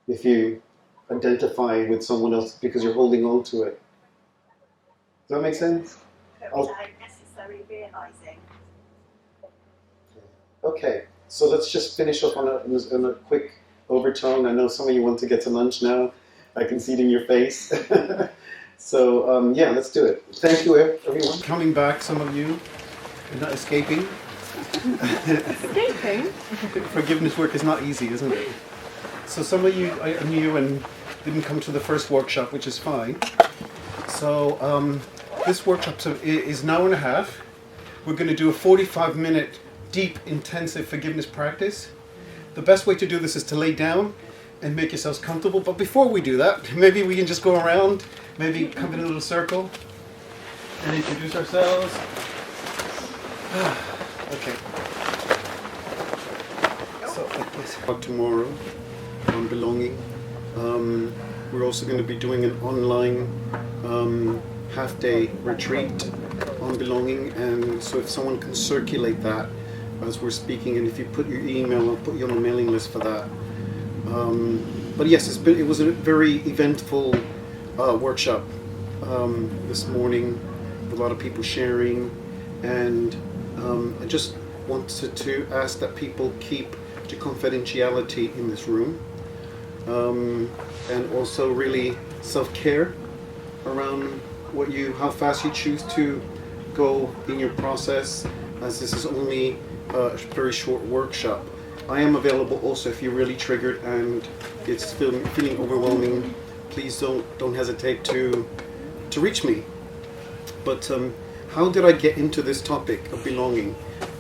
if you identify with someone else because you're holding on to it. Does that make sense? But I'll- without necessarily realising. Okay, so let's just finish up on a quick overtone. I know some of you want to get to lunch now. I can see it in your face. So, yeah, let's do it. Thank you, everyone. Coming back, some of you. You're not escaping. Escaping? Forgiveness work is not easy, isn't it? So some of you I knew and didn't come to the first workshop, which is fine. So this workshop is an hour and a half. We're going to do a 45-minute deep, intensive forgiveness practice. The best way to do this is to lay down and make yourselves comfortable. But before we do that, maybe we can just go around, maybe come in a little circle and introduce ourselves. Okay. So, yes. Tomorrow on belonging. We're also going to be doing an online half-day retreat on belonging, and so if someone can circulate that as we're speaking, and if you put your email, I'll put you on the mailing list for that. But yes, it was a very eventful workshop this morning, with a lot of people sharing, and I just wanted to ask that people keep the confidentiality in this room, and also really self-care around how fast you choose to go in your process, as this is only a very short workshop. I am available also if you're really triggered and it's feeling overwhelming. Please don't hesitate to reach me. But how did I get into this topic of belonging?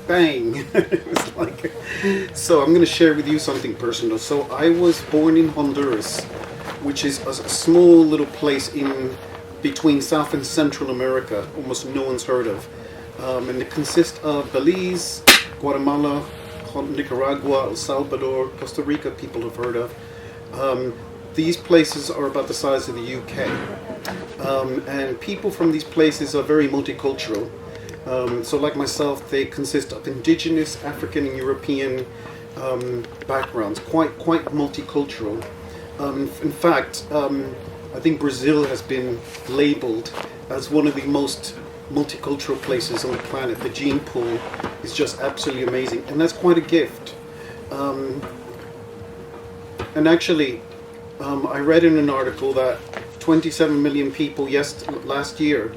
Bang! It's like, so I'm going to share with you something personal. So I was born in Honduras, which is a small little place in between South and Central America, almost no one's heard of. And it consists of Belize, Guatemala, Nicaragua, El Salvador, Costa Rica, people have heard of. These places are about the size of the UK. And people from these places are very multicultural. So like myself, they consist of indigenous, African and European backgrounds, quite multicultural. In fact, I think Brazil has been labeled as one of the most multicultural places on the planet. The gene pool is just absolutely amazing, and that's quite a gift. And actually, I read in an article that 27 million people last year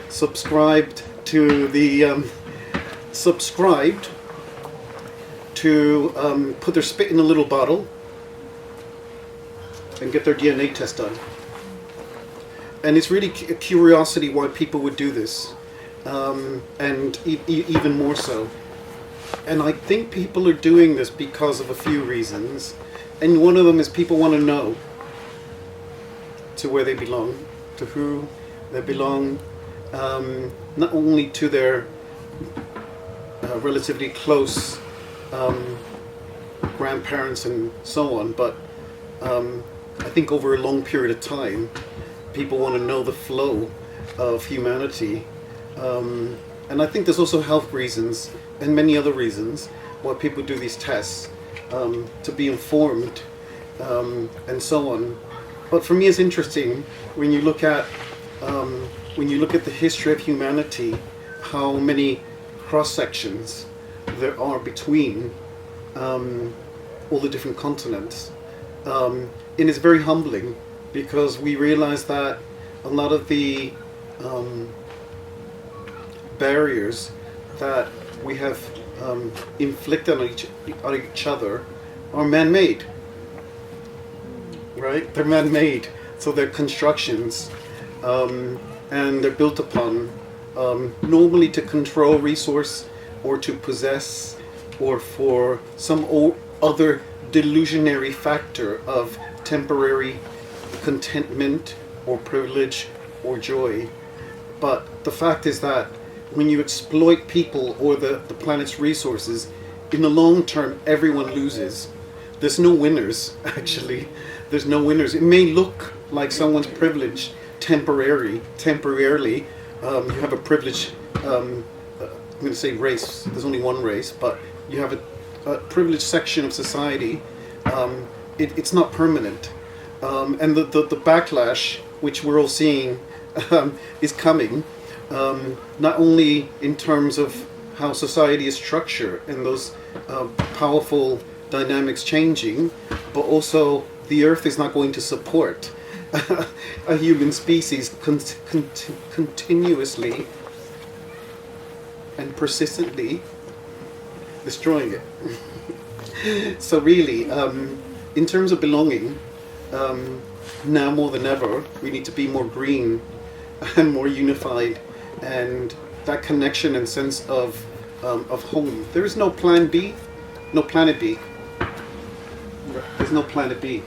subscribed to put their spit in a little bottle and get their DNA test done. And it's really a curiosity why people would do this, and even more so. And I think people are doing this because of a few reasons, and one of them is people want to know to where they belong, to who they belong, not only to their relatively close grandparents and so on, but I think over a long period of time, people want to know the flow of humanity. And I think there's also health reasons and many other reasons why people do these tests, to be informed, and so on. But for me, it's interesting when you look at the history of humanity, how many cross sections there are between all the different continents. And it's very humbling, because we realize that a lot of the barriers that we have inflicted on each other are man-made, right? They're man-made, so they're constructions. and they're built upon normally to control resource or to possess or for some other delusionary factor of temporary contentment or privilege or joy. But the fact is that when you exploit people or the planet's resources, in the long term, everyone loses. There's no winners, actually. There's no winners. It may look like someone's privilege temporarily. You have a privilege, I'm going to say race, there's only one race, but you have a privileged section of society. It's not permanent. And the backlash, which we're all seeing, is coming, not only in terms of how society is structured and those powerful dynamics changing, but also the earth is not going to support a human species continuously and persistently destroying it. So really, in terms of belonging, now more than ever, we need to be more green and more unified, and that connection and sense of home. There is no plan B, no planet B. There's no planet B.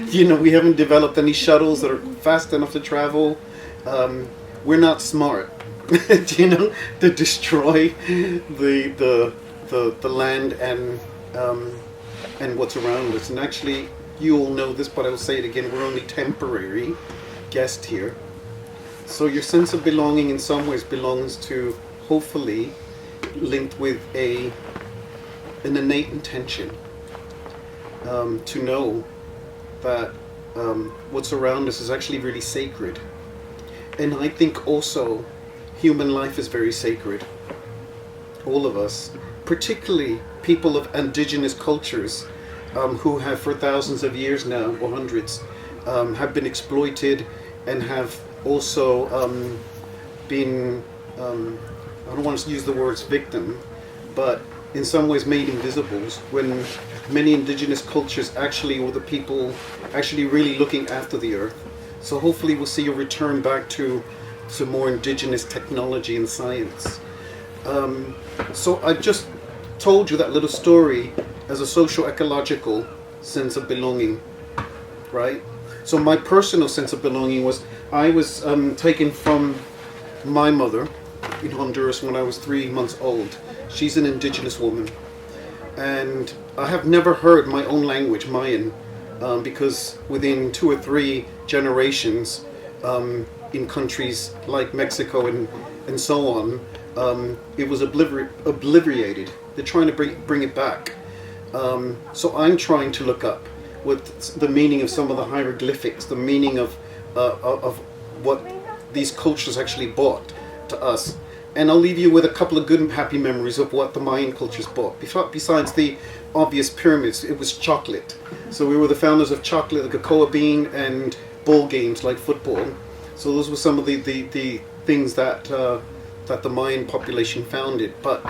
You know, we haven't developed any shuttles that are fast enough to travel. We're not smart, you know, to destroy the land and what's around us. And actually, you all know this, but I'll say it again, we're only temporary guests here. So your sense of belonging in some ways belongs to, hopefully, linked with an innate intention to know that what's around us is actually really sacred. And I think also human life is very sacred. All of us, particularly people of indigenous cultures who have for thousands of years now, or hundreds, have been exploited and have also been, I don't want to use the words victim, but in some ways made invisibles, when many indigenous cultures actually were the people actually really looking after the earth. So hopefully we'll see a return back to more indigenous technology and science. So I just told you that little story as a socio-ecological sense of belonging, right? So my personal sense of belonging was, I was taken from my mother in Honduras when I was 3 months old. She's an indigenous woman. And I have never heard my own language, Mayan, because within 2 or 3 generations in countries like Mexico and so on, it was obliterated. They're trying to bring it back. So I'm trying to look up what the meaning of some of the hieroglyphics, the meaning of what these cultures actually brought to us. And I'll leave you with a couple of good and happy memories of what the Mayan cultures brought. Besides the obvious pyramids, it was chocolate. So we were the founders of chocolate, the cocoa bean, and ball games like football. So those were some of the things that the Mayan population founded. But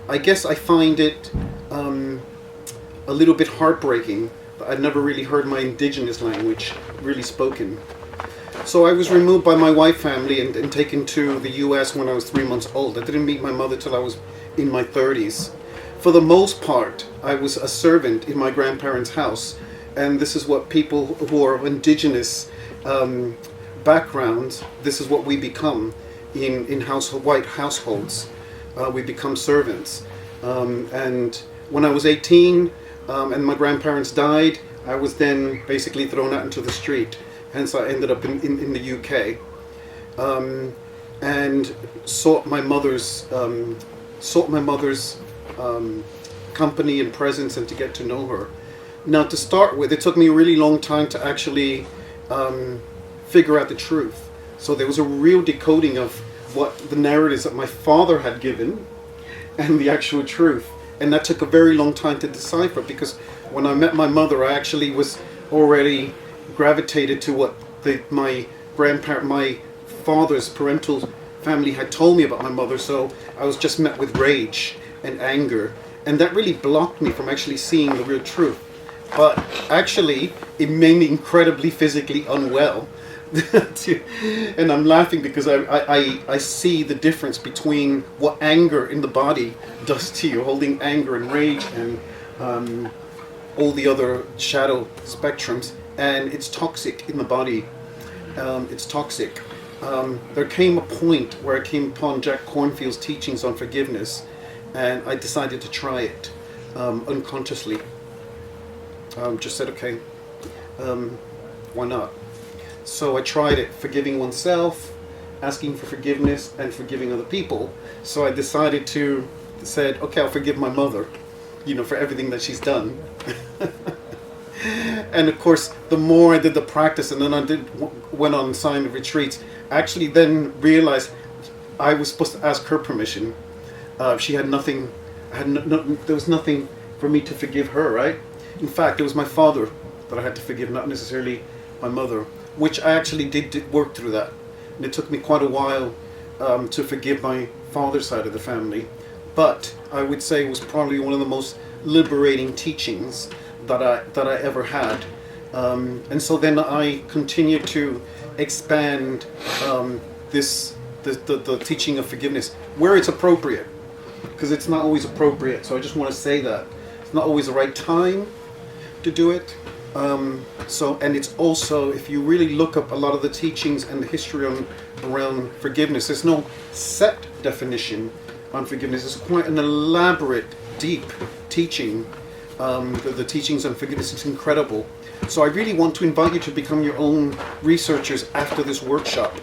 I guess I find it a little bit heartbreaking that I've never really heard my indigenous language really spoken. So I was removed by my white family and taken to the US when I was 3 months old. I didn't meet my mother till I was in my 30s. For the most part, I was a servant in my grandparents' house. And this is what people who are of indigenous backgrounds, this is what we become in white households. We become servants. And when I was 18 and my grandparents died, I was then basically thrown out into the street. Hence I ended up in the UK, and sought my mother's company and presence, and to get to know her. Now, to start with, it took me a really long time to actually figure out the truth. So there was a real decoding of what the narratives that my father had given and the actual truth. And that took a very long time to decipher, because when I met my mother, I actually was already gravitated to what my father's parental family had told me about my mother. So I was just met with rage and anger, and that really blocked me from actually seeing the real truth. But actually, it made me incredibly physically unwell, because And I'm laughing because I see the difference between what anger in the body does to you, holding anger and rage and all the other shadow spectrums, and it's toxic in the body. It's toxic. There came a point where I came upon Jack Kornfield's teachings on forgiveness, and I decided to try it unconsciously. Just said, okay, why not? So I tried it, forgiving oneself, asking for forgiveness, and forgiving other people. So I decided to, said, okay, I'll forgive my mother, for everything that she's done. And of course, the more I did the practice, and then went on silent retreats, I actually then realized I was supposed to ask her permission. She had nothing, there was nothing for me to forgive her, right? In fact, it was my father that I had to forgive, not necessarily my mother, which I actually did work through that. And it took me quite a while to forgive my father's side of the family. But I would say it was probably one of the most liberating teachings that I ever had. And so then I continued to expand the teaching of forgiveness where it's appropriate, because it's not always appropriate. So I just want to say that it's not always the right time to do it. And it's also, if you really look up a lot of the teachings and the history around forgiveness, there's no set definition on forgiveness. It's quite an elaborate, deep teaching. The teachings on forgiveness is incredible. So I really want to invite you to become your own researchers after this workshop,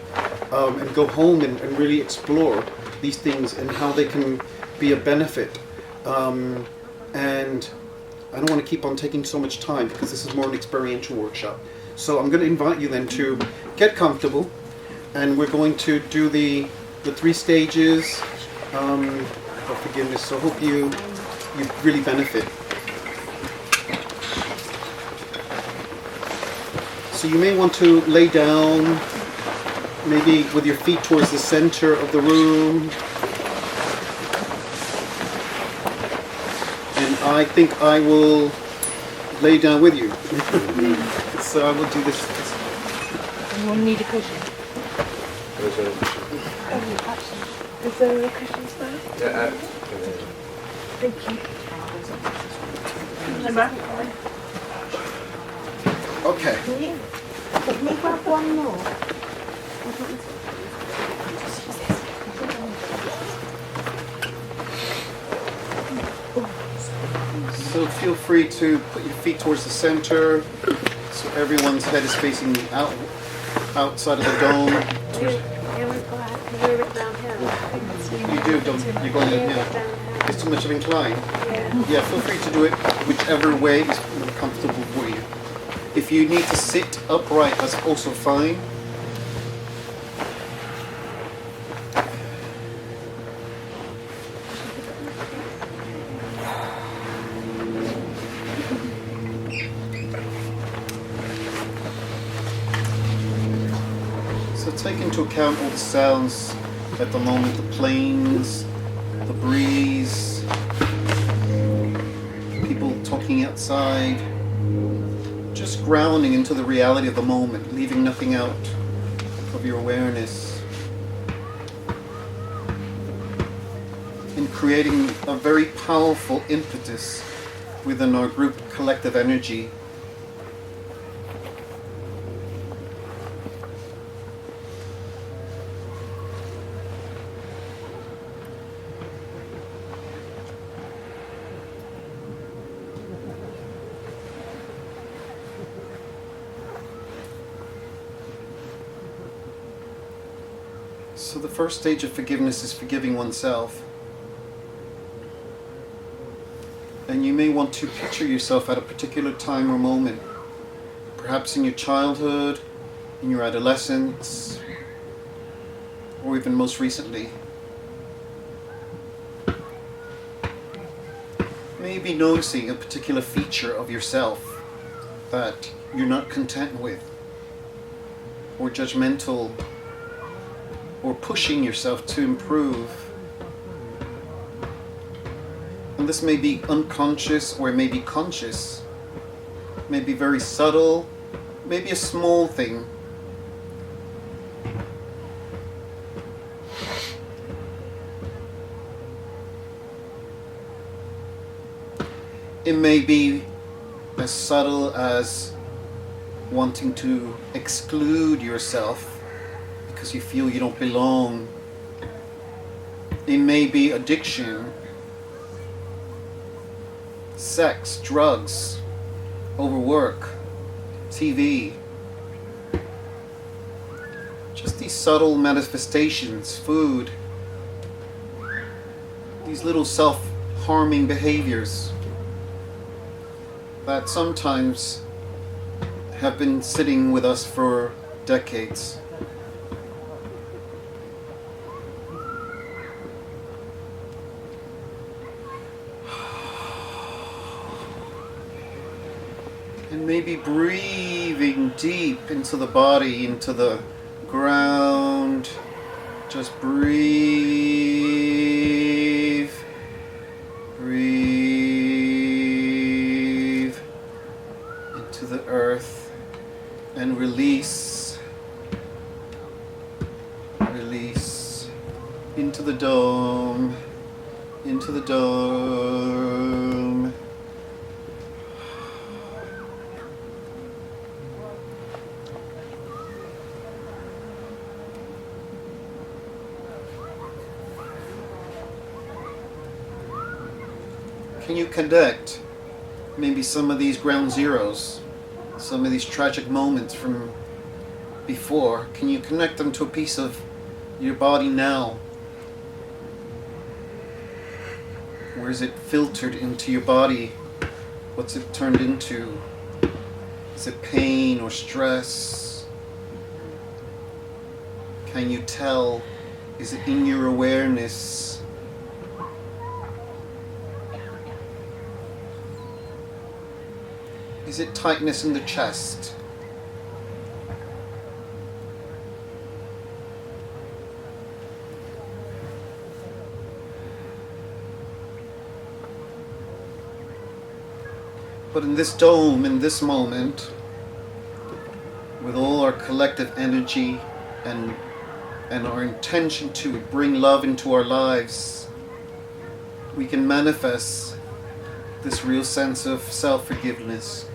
and go home and really explore these things and how they can be a benefit. And I don't want to keep on taking so much time because this is more an experiential workshop. So I'm going to invite you then to get comfortable, and we're going to do the 3 stages of forgiveness. So I hope you really benefit. So you may want to lay down, maybe with your feet towards the center of the room. And I think I will lay down with you. So I will do this. Anyone need a cushion? Is there a cushion spare? Yeah, Thank you. Okay. Can we grab one more? So feel free to put your feet towards the center, so everyone's head is facing outside of the dome. You do, you're going downhill. It's too much of an incline. Yeah, feel free to do it whichever way is more comfortable for you. If you need to sit upright, that's also fine. So take into account all the sounds at the moment, the planes, the breeze, people talking outside. Just grounding into the reality of the moment, leaving nothing out of your awareness. And creating a very powerful impetus within our group collective energy. So the first stage of forgiveness is forgiving oneself. And you may want to picture yourself at a particular time or moment, perhaps in your childhood, in your adolescence, or even most recently. Maybe noticing a particular feature of yourself that you're not content with, or judgmental, or pushing yourself to improve. And this may be unconscious or it may be conscious, it may be very subtle, maybe a small thing, It may be as subtle as wanting to exclude yourself because you feel you don't belong. It may be addiction, sex, drugs, overwork, TV. Just these subtle manifestations, food, these little self-harming behaviors that sometimes have been sitting with us for decades. And maybe breathing deep into the body, into the ground. Just breathe. Breathe into the earth and release. Release into the dome. Into the dome. Can you connect maybe some of these ground zeros, some of these tragic moments from before? Can you connect them to a piece of your body now? Where is it filtered into your body? What's it turned into? Is it pain or stress? Can you tell? Is it in your awareness? Is it tightness in the chest? But in this dome, in this moment, with all our collective energy and our intention to bring love into our lives, we can manifest this real sense of self-forgiveness,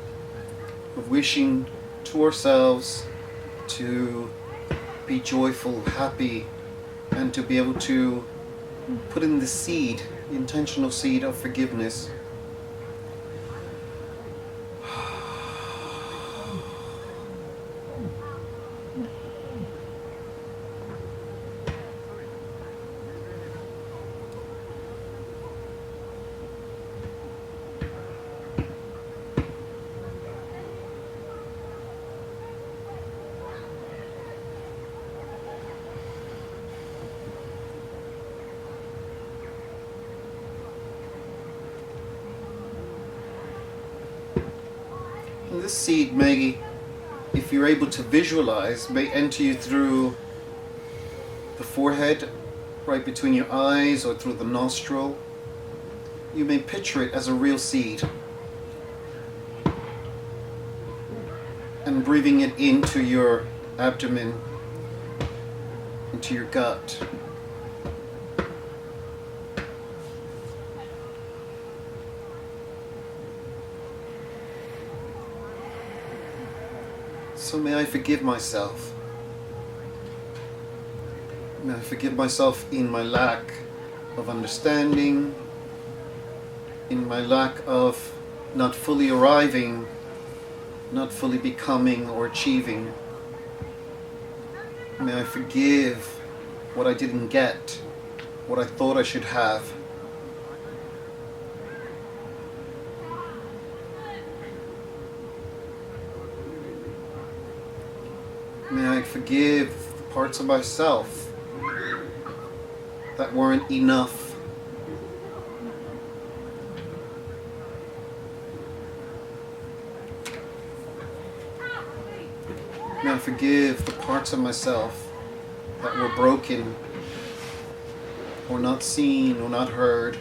of wishing to ourselves to be joyful, happy, and to be able to put in the seed, the intentional seed of forgiveness. And this seed may, if you're able to visualize, may enter you through the forehead, right between your eyes, or through the nostril. You may picture it as a real seed. And breathing it into your abdomen, into your gut. So may I forgive myself. May I forgive myself in my lack of understanding, in my lack of not fully arriving, not fully becoming or achieving. May I forgive what I didn't get, what I thought I should have. May I forgive the parts of myself that weren't enough. May I forgive the parts of myself that were broken, or not seen, or not heard.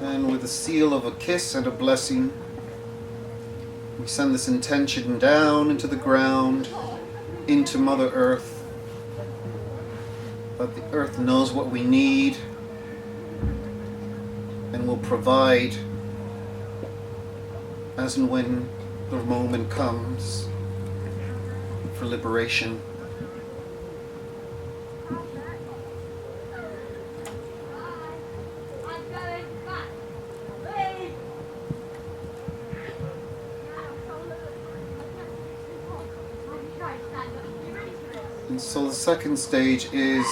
And with the seal of a kiss and a blessing, we send this intention down into the ground, into Mother Earth, that the Earth knows what we need and will provide as and when the moment comes for liberation. And so the second stage is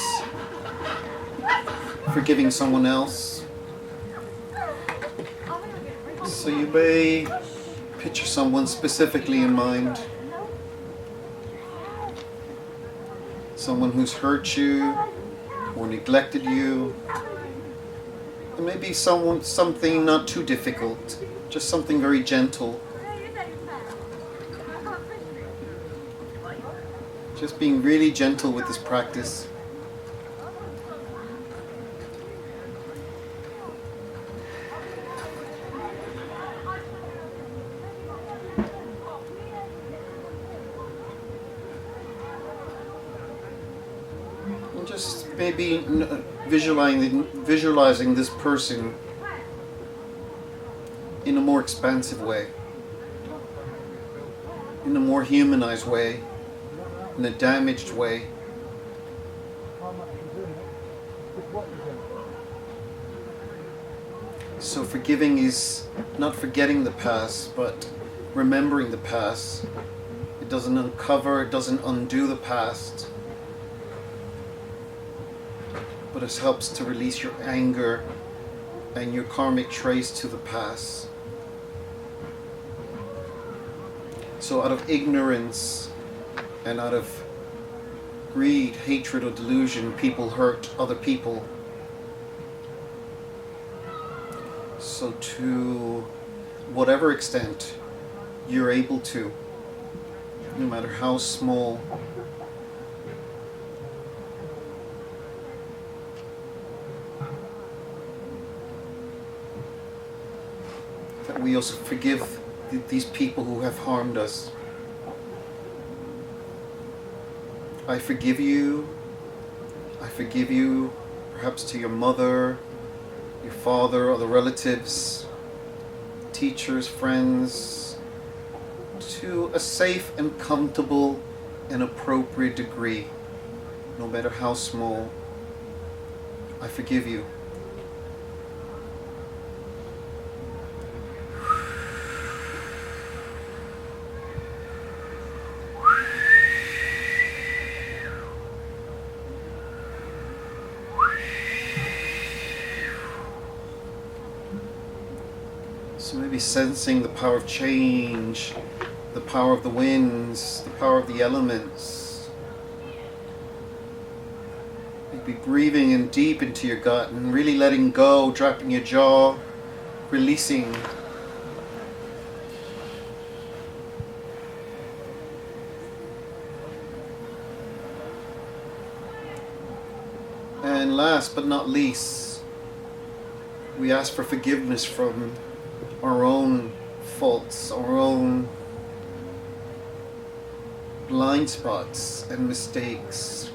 forgiving someone else. So you may picture someone specifically in mind. Someone who's hurt you or neglected you. And maybe something not too difficult, just something very gentle. Just being really gentle with this practice. And just maybe visualizing this person in a more expansive way, in a more humanized way, in a damaged way. So forgiving is not forgetting the past, but remembering the past. It doesn't uncover, it doesn't undo the past, but it helps to release your anger and your karmic trace to the past. So out of ignorance and out of greed, hatred, or delusion, people hurt other people. So to whatever extent you're able to, no matter how small, that we also forgive these people who have harmed us. I forgive you. I forgive you, perhaps to your mother, your father, other relatives, teachers, friends, to a safe and comfortable and appropriate degree, no matter how small. I forgive you. So maybe sensing the power of change, the power of the winds, the power of the elements. Maybe breathing in deep into your gut and really letting go, dropping your jaw, releasing. And last but not least, we ask for forgiveness from our own faults, our own blind spots and mistakes,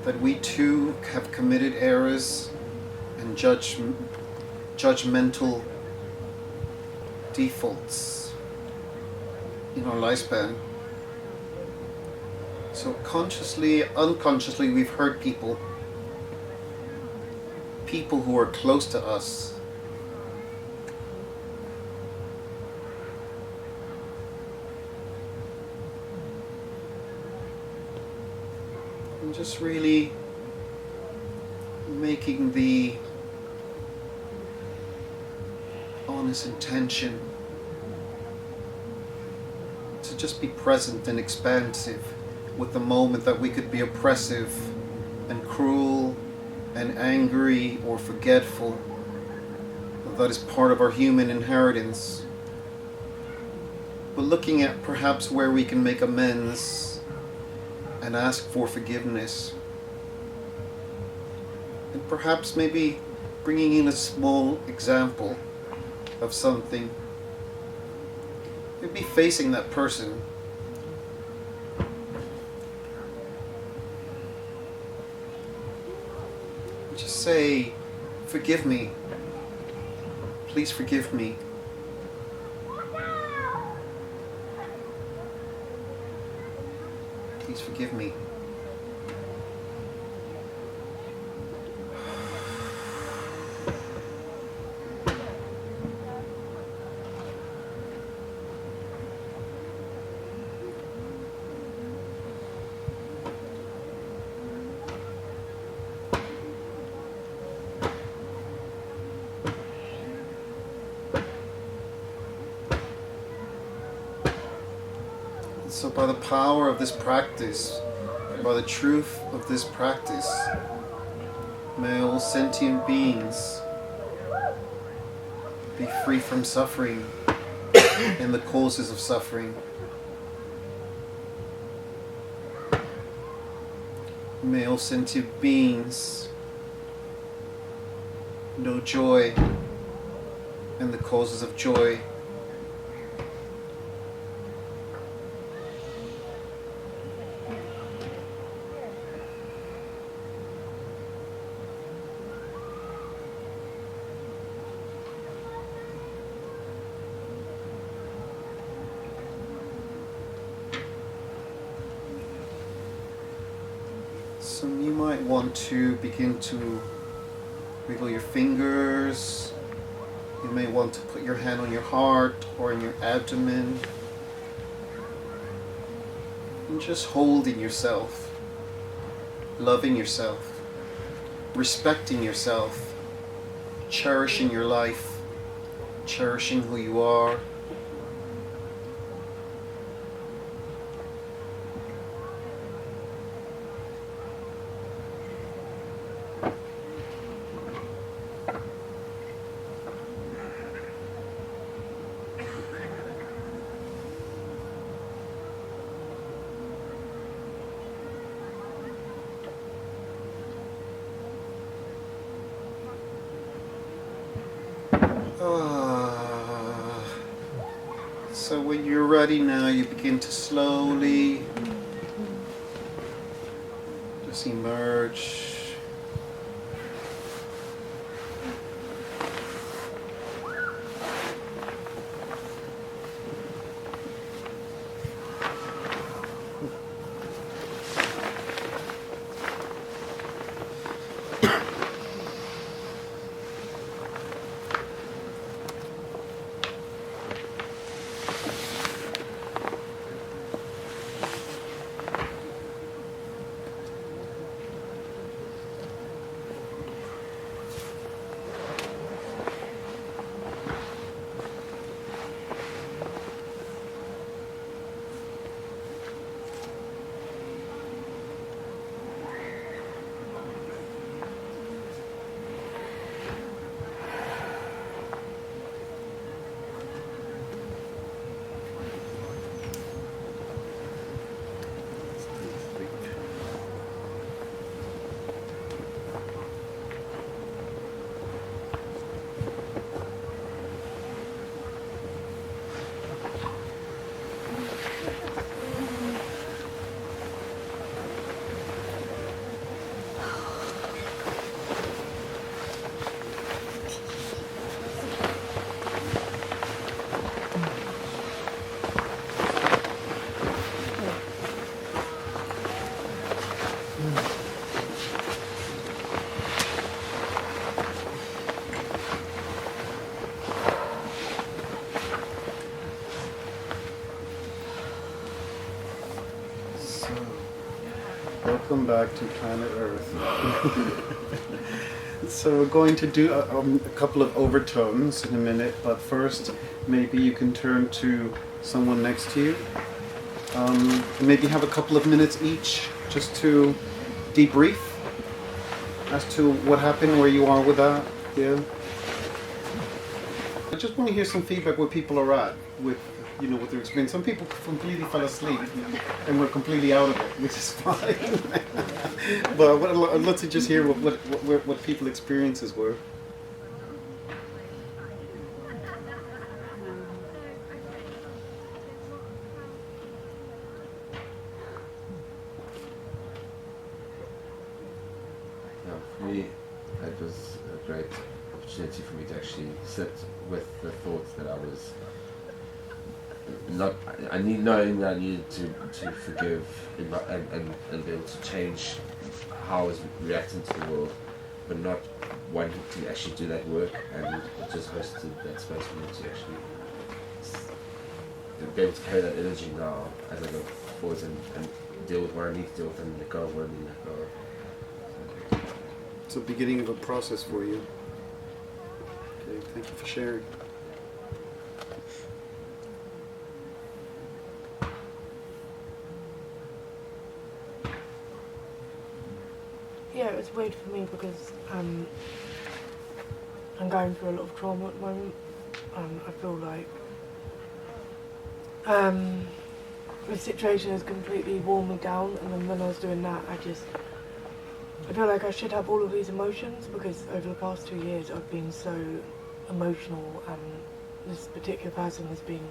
that we too have committed errors and judgmental defaults in our lifespan. So consciously, unconsciously, we've hurt people who are close to us. And just really making the honest intention to just be present and expansive with the moment, that we could be oppressive and cruel and angry or forgetful. That is part of our human inheritance. But looking at perhaps where we can make amends and ask for forgiveness. And perhaps maybe bringing in a small example of something. You'd be facing that person. Just say, forgive me. Please forgive me. Please forgive me. So by the power of this practice, by the truth of this practice, may all sentient beings be free from suffering and the causes of suffering. May all sentient beings know joy and the causes of joy. So you might want to begin to wiggle your fingers. You may want to put your hand on your heart or in your abdomen. And just holding yourself, loving yourself, respecting yourself, cherishing your life, cherishing who you are. So when you're ready now, you begin to slowly just emerge. Welcome back to planet Earth. So we're going to do a couple of overtones in a minute, but first maybe you can turn to someone next to you. And maybe have a couple of minutes each just to debrief as to what happened, where you are with that. Yeah. I just want to hear some feedback where people are at with, you know, with their experience. Some people completely fell asleep and were completely out of it, which is fine. But I'd love to just hear what people's experiences were. Yeah, for me, it was a great opportunity for me to actually sit with the thoughts that I was not. Knowing that I needed to forgive and be able to change how I was reacting to the world, but not wanting to actually do that work, and it just hosted that space for me to actually be able to carry that energy now as I go forwards and deal with what I need to deal with and let go of what I need to let go of. It's the beginning of a process for you. Okay, thank you for sharing. Yeah, it was weird for me because I'm going through a lot of trauma at the moment. I feel like the situation has completely worn me down, and then when I was doing that, I feel like I should have all of these emotions because over the past 2 years I've been so emotional, and this particular person has been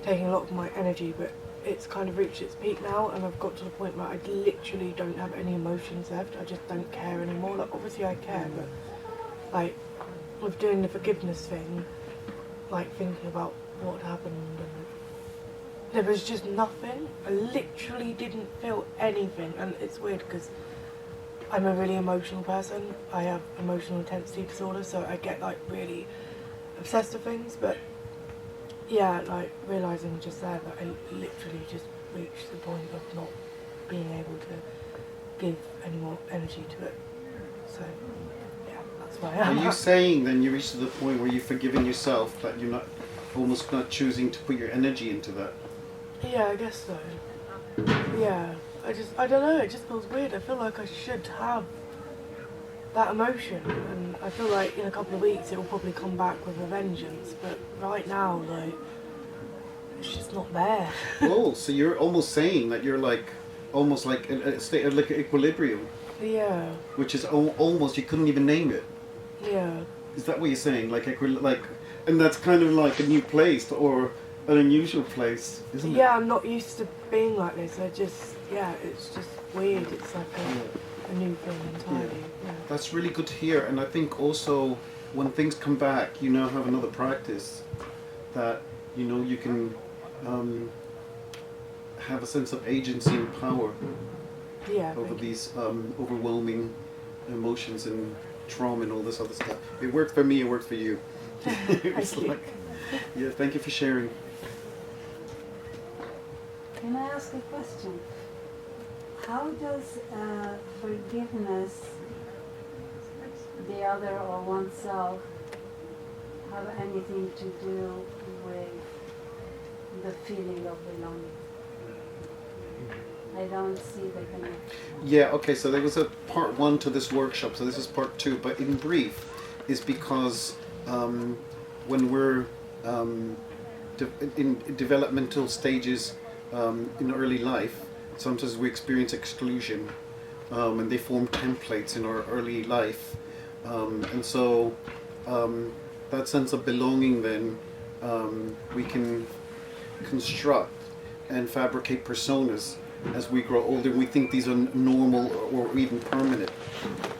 taking a lot of my energy, but it's kind of reached its peak now, and I've got to the point where I literally don't have any emotions left. I just don't care anymore. Like, obviously I care, but like with doing the forgiveness thing, like thinking about what happened, and there was just nothing. I literally didn't feel anything, and it's weird because I'm a really emotional person. I have emotional intensity disorder, so I get like really obsessed with things, but yeah, like realising just there that I literally just reached the point of not being able to give any more energy to it. So yeah, that's why I am. Are you saying then you reached to the point where you're forgiving yourself, that you're almost not choosing to put your energy into that? Yeah, I guess so. Yeah, I don't know, it just feels weird. I feel like I should have that emotion, and I feel like in a couple of weeks it will probably come back with a vengeance, but right now, like, it's just not there. Oh, so you're almost saying that you're like, almost like a state of like equilibrium, Yeah, which is almost, you couldn't even name it. yeah. Is that what you're saying? Like, and that's kind of like a new place or an unusual place, isn't it? Yeah, I'm not used to being like this. It's just weird. It's like a new thing entirely. Yeah. That's really good to hear, and I think also when things come back, you now have another practice that you can have a sense of agency and power Yeah. over these overwhelming emotions and trauma and all this other stuff. It worked for me. It worked for you. It's Thank you. like, yeah. Thank you for sharing. Can I ask a question? How does forgiveness the other or oneself have anything to do with the feeling of belonging? I don't see the connection. Yeah, okay, so there was a part 1 to this workshop, so this is part 2, but in brief, is because when we're in developmental stages in early life, sometimes we experience exclusion, and they form templates in our early life, and so that sense of belonging then we can construct and fabricate personas as we grow older. We think these are normal or even permanent,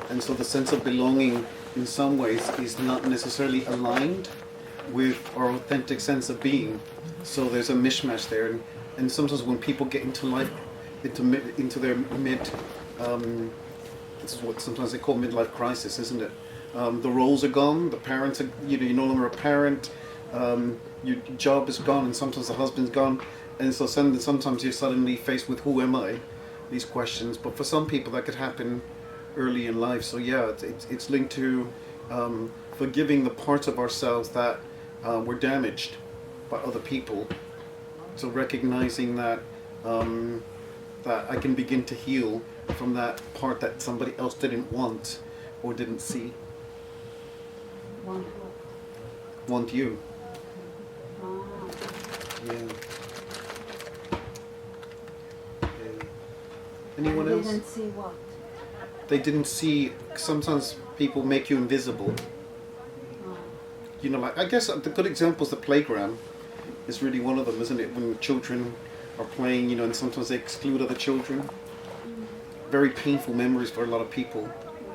and so the sense of belonging in some ways is not necessarily aligned with our authentic sense of being. So there's a mishmash there, and sometimes when people get into life, into their mid, this is what sometimes they call midlife crisis, isn't it? The roles are gone. The parents are, you're no longer a parent. Your job is gone, and sometimes the husband's gone, and so sometimes you're suddenly faced with who am I? These questions. But for some people, that could happen early in life. So yeah, it's linked to forgiving the parts of ourselves that were damaged by other people. So recognizing that that I can begin to heal from that part that somebody else didn't want or didn't see. Want you. Yeah. Anyone else? They didn't see what? They didn't see. Sometimes people make you invisible. Like, I guess the good example is the playground. Is really one of them, isn't it? When children are playing, and sometimes they exclude other children. Very painful memories for a lot of people.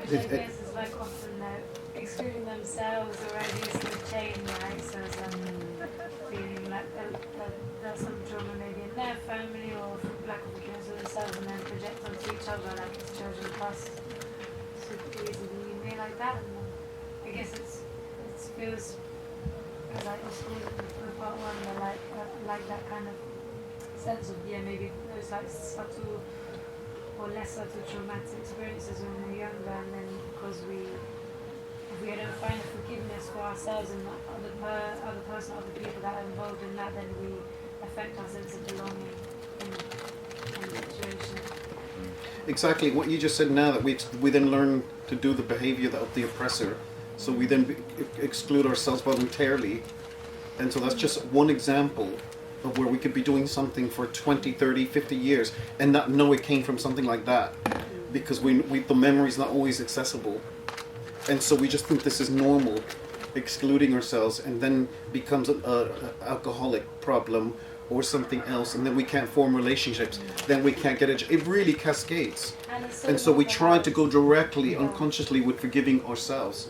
Which I guess is like often they're excluding themselves already is the chain, right? So feeling like there's some trauma maybe in their family or lack of forgiveness of themselves and then project onto each other like it's children past super easily made like that. And I guess it feels like in school in part one they like that kind of sense of maybe those like subtle or less subtle traumatic experiences when we're younger, and then because if we don't find a forgiveness for ourselves and the other person, other people that are involved in that, then we affect our sense of belonging in the situation. Exactly what you just said now, that we then learn to do the behavior of the oppressor, so we then exclude ourselves voluntarily, and so that's just one example of where we could be doing something for 20, 30, 50 years and not know it came from something like that, because the memory's not always accessible, and so we just think this is normal, excluding ourselves, and then becomes an alcoholic problem or something else, and then we can't form relationships, then we can't get it really cascades, and so we try to go directly unconsciously with forgiving ourselves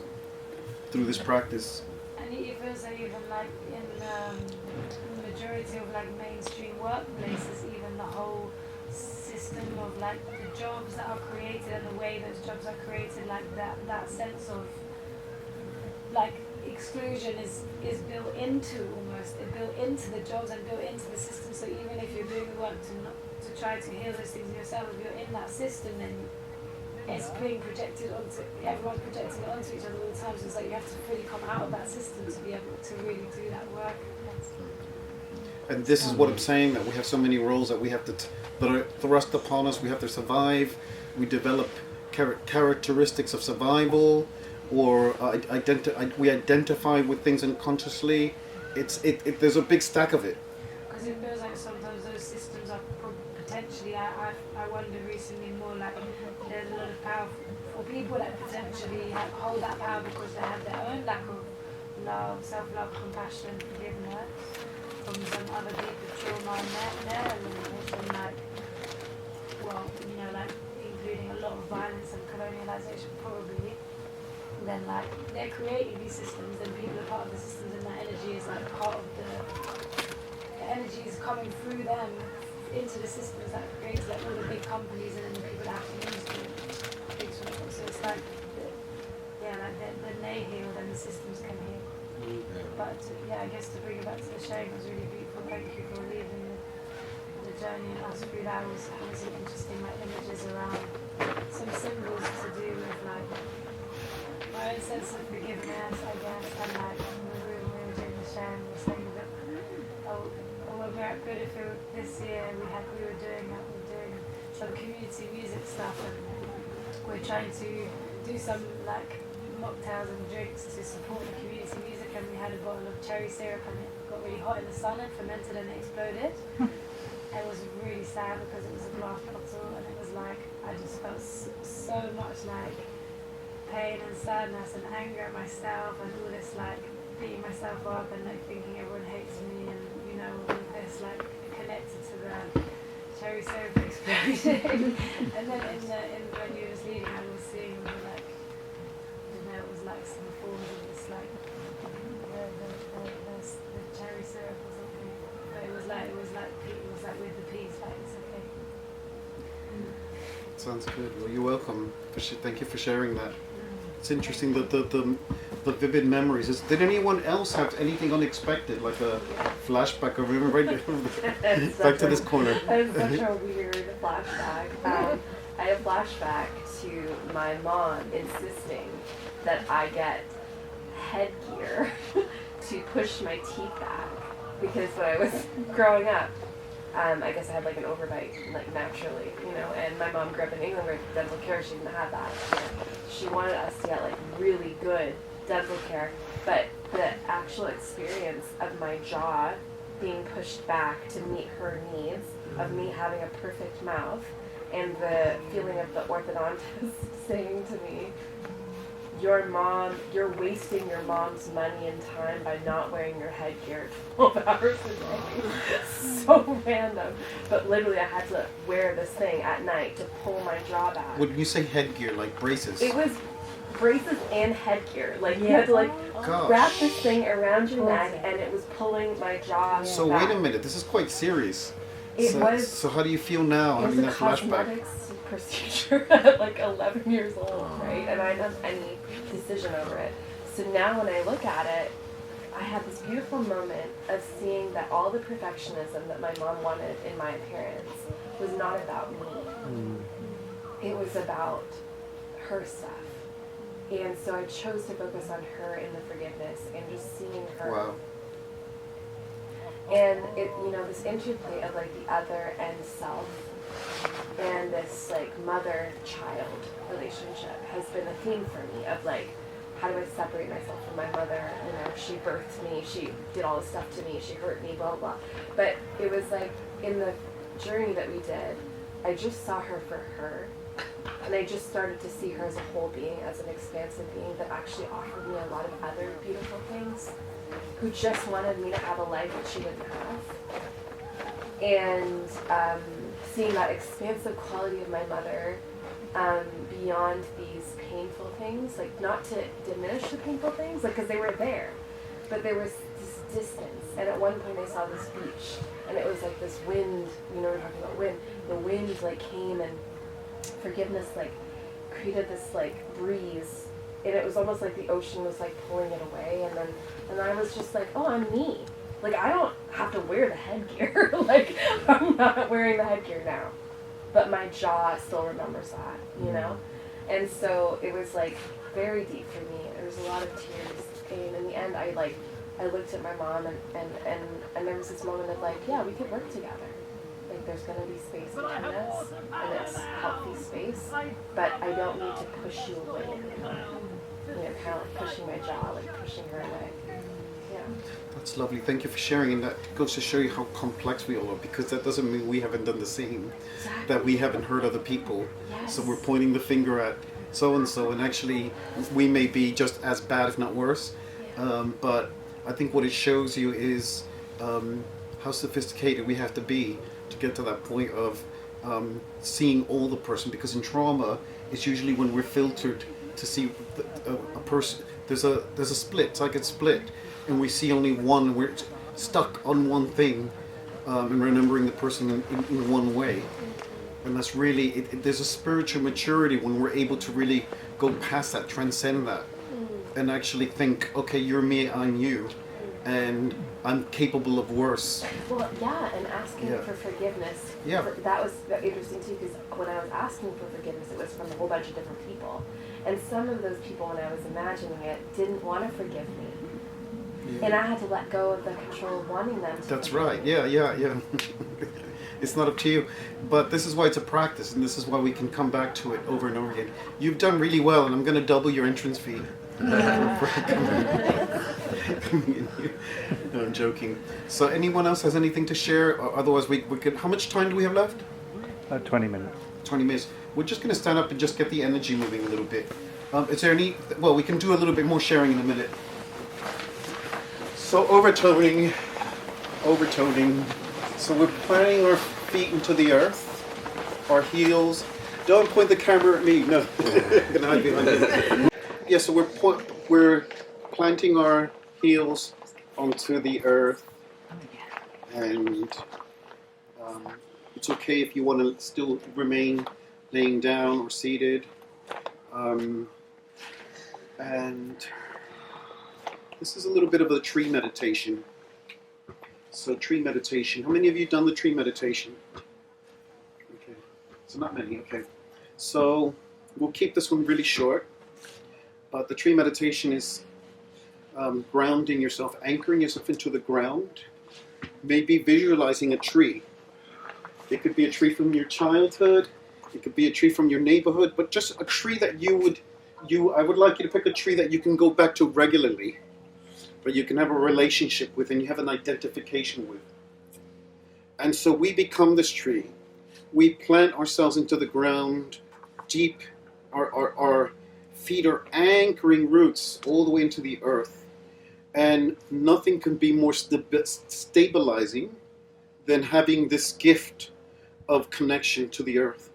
through this practice. And it feels like even like in the majority of like mainstream workplaces, even the whole system of like the jobs that are created and the way those jobs are created, like that sense of like exclusion is built into the jobs and built into the system. So even if you're doing the work to try to heal those things in yourself, if you're in that system, then it's being projected onto everyone's projecting it onto each other all the time. So it's like you have to fully come out of that system to be able to really do that work. And this is what I'm saying, that we have so many roles that we have that are thrust upon us. We have to survive. We develop characteristics of survival, or we identify with things unconsciously. There's a big stack of it. Because it feels like sometimes those systems are potentially, I wonder recently more like there's a lot of power for people that potentially hold that power because they have their own lack of love, self-love, compassion, forgiveness from some other people's trauma and their lineage, and like, well, like including a lot of violence and colonialization probably. Then like they're creating these systems and people are part of the systems, and that energy is like part of the energy is coming through them into the systems that creates like all the big companies and then the people that have to use them. So it's like when they heal, then the systems can heal. But I guess to bring it back to the sharing was really beautiful. Thank you for leading the journey and us through that. I was having some interesting like images around some symbols to do with like my own sense of forgiveness, I guess, and like in the room we were doing the sharing, we were saying that when we were at Buddhafield this year, we were doing some community music stuff, and we're trying to do some like mocktails and drinks to support the community music, and we had a bottle of cherry syrup and it got really hot in the sun and fermented and it exploded. It was really sad because it was a glass bottle, and it was like I just felt so much like pain and sadness and anger at myself and all this like beating myself up and like thinking everyone hates me, and all of this like connected to the cherry syrup explosion. And then when you were leading, I was seeing like it was like some forms of this like the cherry syrup or something. But it was like with the peace, like it's okay. Sounds good. Well, you're welcome. Thank you for sharing that. It's interesting that the vivid memories. Did anyone else have anything unexpected, like a flashback? I remember right back to this corner. That's such a weird flashback. I had a flashback to my mom insisting that I get headgear to push my teeth back, because when I was growing up, I guess I had like an overbite, like naturally, and my mom grew up in England where dental care, she didn't have that. She wanted us to get like really good dental care, but the actual experience of my jaw being pushed back to meet her needs, of me having a perfect mouth, and the feeling of the orthodontist saying to me, you're wasting your mom's money and time by not wearing your headgear 12 hours a day. So random. But literally I had to wear this thing at night to pull my jaw back. When you say headgear, like braces? It was braces and headgear. Like you had to like wrap this thing around your neck, and it was pulling my jaw So back. wait a minute, this is quite serious. It was. So how do you feel now It was having a that flashback? cosmetics procedure at like 11 years old, right? And I didn't have any decision over it. So now when I look at it, I had this beautiful moment of seeing that all the perfectionism that my mom wanted in my appearance was not about me. It was about her stuff. And so I chose to focus on her in the forgiveness and just seeing her. Wow. And it, you know, this interplay of like the other and self and this like mother-child relationship has been a theme for me of like, how do I separate myself from my mother? You know, she birthed me, she did all this stuff to me, she hurt me, blah, blah. But it was like, in the journey that we did, I just saw her for her. And I just started to see her as a whole being, as an expansive being that actually offered me a lot of other beautiful things, who just wanted me to have a life that she didn't have. And seeing that expansive quality of my mother beyond these painful things, like not to diminish the painful things, like because they were there, but there was this distance. And at one point I saw this beach, and it was like this wind, you know, we're talking about wind, the wind like came and forgiveness like created this like breeze, and it was almost like the ocean was like pulling it away, and I was just like, oh, I'm me. Like I don't have to wear the headgear. Like I'm not wearing the headgear now, but my jaw still remembers that, you know. And so it was like very deep for me. There was a lot of tears, and in the end, I looked at my mom, and there was this moment of like, yeah, we could work together. Like there's gonna be space between us, and it's healthy space, but I don't need to push you away anymore. You know, kind of like pushing my jaw, like pushing her away. Yeah. That's lovely. Thank you for sharing, and that goes to show you how complex we all are, because that doesn't mean we haven't done the same, that we haven't hurt other people. Yes. So we're pointing the finger at so-and-so, and actually we may be just as bad, if not worse. But I think what it shows you is how sophisticated we have to be to get to that point of seeing all the person, because in trauma, it's usually when we're filtered to see a person, there's a split, it's like it's split, and we see only one, we're stuck on one thing, and remembering the person in one way. And that's really, there's a spiritual maturity when we're able to really go past that, transcend that, and actually think, okay, you're me, I'm you, and I'm capable of worse. Well, yeah, and asking for forgiveness. Yeah. That was interesting too, because when I was asking for forgiveness, it was from a whole bunch of different people. And some of those people, when I was imagining it, didn't want to forgive me. Yeah. And I had to let go of the control of wanting them to. That's right, yeah. It's not up to you. But this is why it's a practice, and this is why we can come back to it over and over again. You've done really well, and I'm going to double your entrance fee. Coming in here. No, I'm joking. So anyone else has anything to share? Or otherwise we could, how much time do we have left? 20 minutes. 20 minutes. We're just going to stand up and just get the energy moving a little bit. Is there any, well, we can do a little bit more sharing in a minute. So overtoning. So we're planting our feet into the earth, our heels. Don't point the camera at me, no. Can hide behind it. Yeah, so we're planting our heels onto the earth, and it's okay if you want to still remain laying down or seated. And this is a little bit of a tree meditation. So tree meditation. How many of you done the tree meditation? Okay, so not many. Okay, so we'll keep this one really short. But the tree meditation is grounding yourself, anchoring yourself into the ground. Maybe visualizing a tree. It could be a tree from your childhood. It could be a tree from your neighborhood. But just a tree that I would like you to pick a tree that you can go back to regularly, but you can have a relationship with and you have an identification with. And so we become this tree. We plant ourselves into the ground deep, our feet are anchoring roots all the way into the earth. And nothing can be more stabilizing than having this gift of connection to the earth.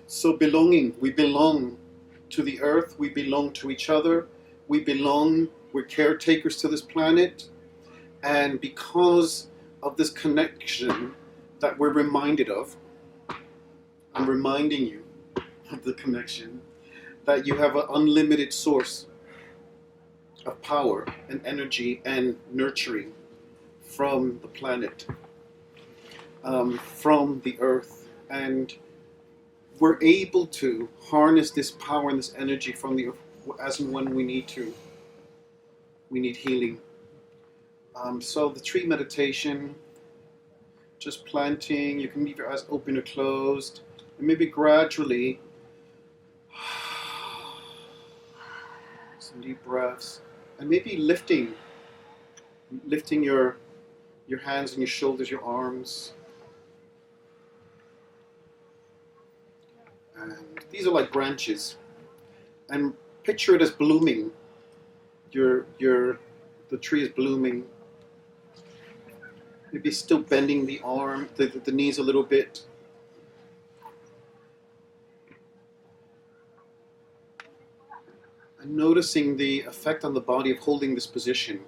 So belonging, we belong to the earth, we belong to each other, we're caretakers to this planet, and because of this connection that we're reminded of, I'm reminding you of the connection, that you have an unlimited source of power and energy and nurturing from the planet, from the earth, and we're able to harness this power and this energy from the earth as and when we need to. We need healing. So the tree meditation, just planting, you can leave your eyes open or closed, and maybe gradually, some deep breaths, and maybe lifting your hands and your shoulders, your arms. And these are like branches. And picture it as blooming. The tree is blooming. Maybe still bending the arm, the knees a little bit. And noticing the effect on the body of holding this position.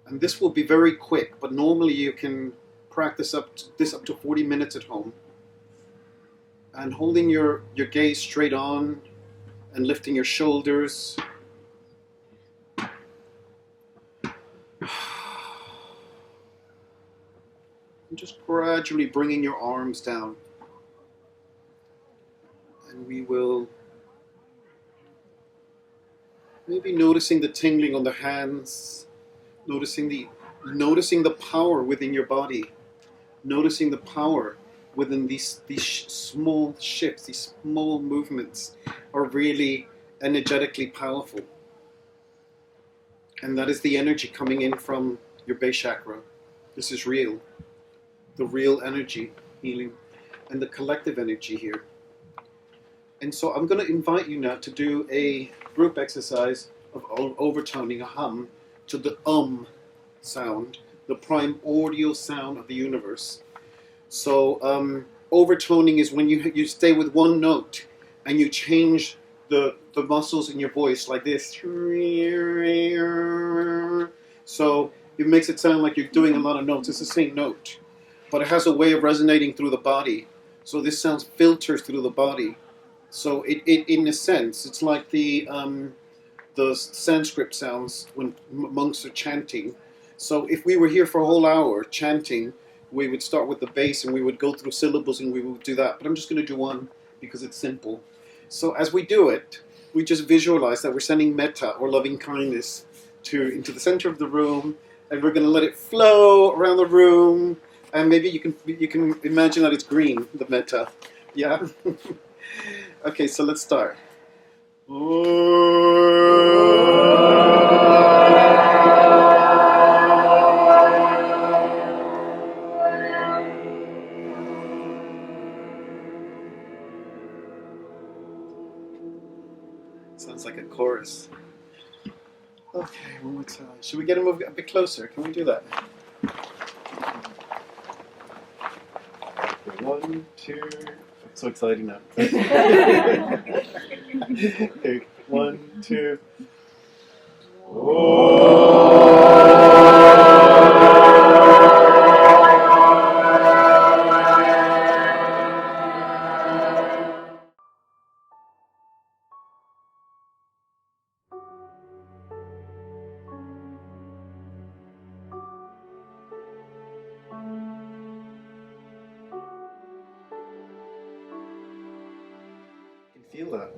And this will be very quick, but normally you can practice this up to 40 minutes at home. And holding your gaze straight on and lifting your shoulders. And just gradually bringing your arms down. And we will maybe noticing the tingling on the hands, noticing the power within your body, noticing the power within these small shifts, these small movements are really energetically powerful. And that is the energy coming in from your base chakra. This is real. The real energy healing and the collective energy here. And so I'm going to invite you now to do a group exercise of overtoning a hum to the sound, the primordial sound of the universe. So overtoning is when you stay with one note and you change the muscles in your voice like this. So it makes it sound like you're doing a lot of notes. It's the same note, but it has a way of resonating through the body. So this sound filters through the body. So it in a sense, it's like the Sanskrit sounds when monks are chanting. So if we were here for a whole hour chanting, we would start with the bass and we would go through syllables and we would do that. But I'm just going to do one because it's simple. So as we do it, we just visualize that we're sending metta or loving kindness into the center of the room, and we're going to let it flow around the room. And maybe you can imagine that it's green, the metta. Yeah. Okay, so let's start. Sounds like a chorus. Okay, one more time. Should we get him a bit closer? Can we do that? Okay, 1, 2. It's so exciting now. Okay, 1, 2. Feel that.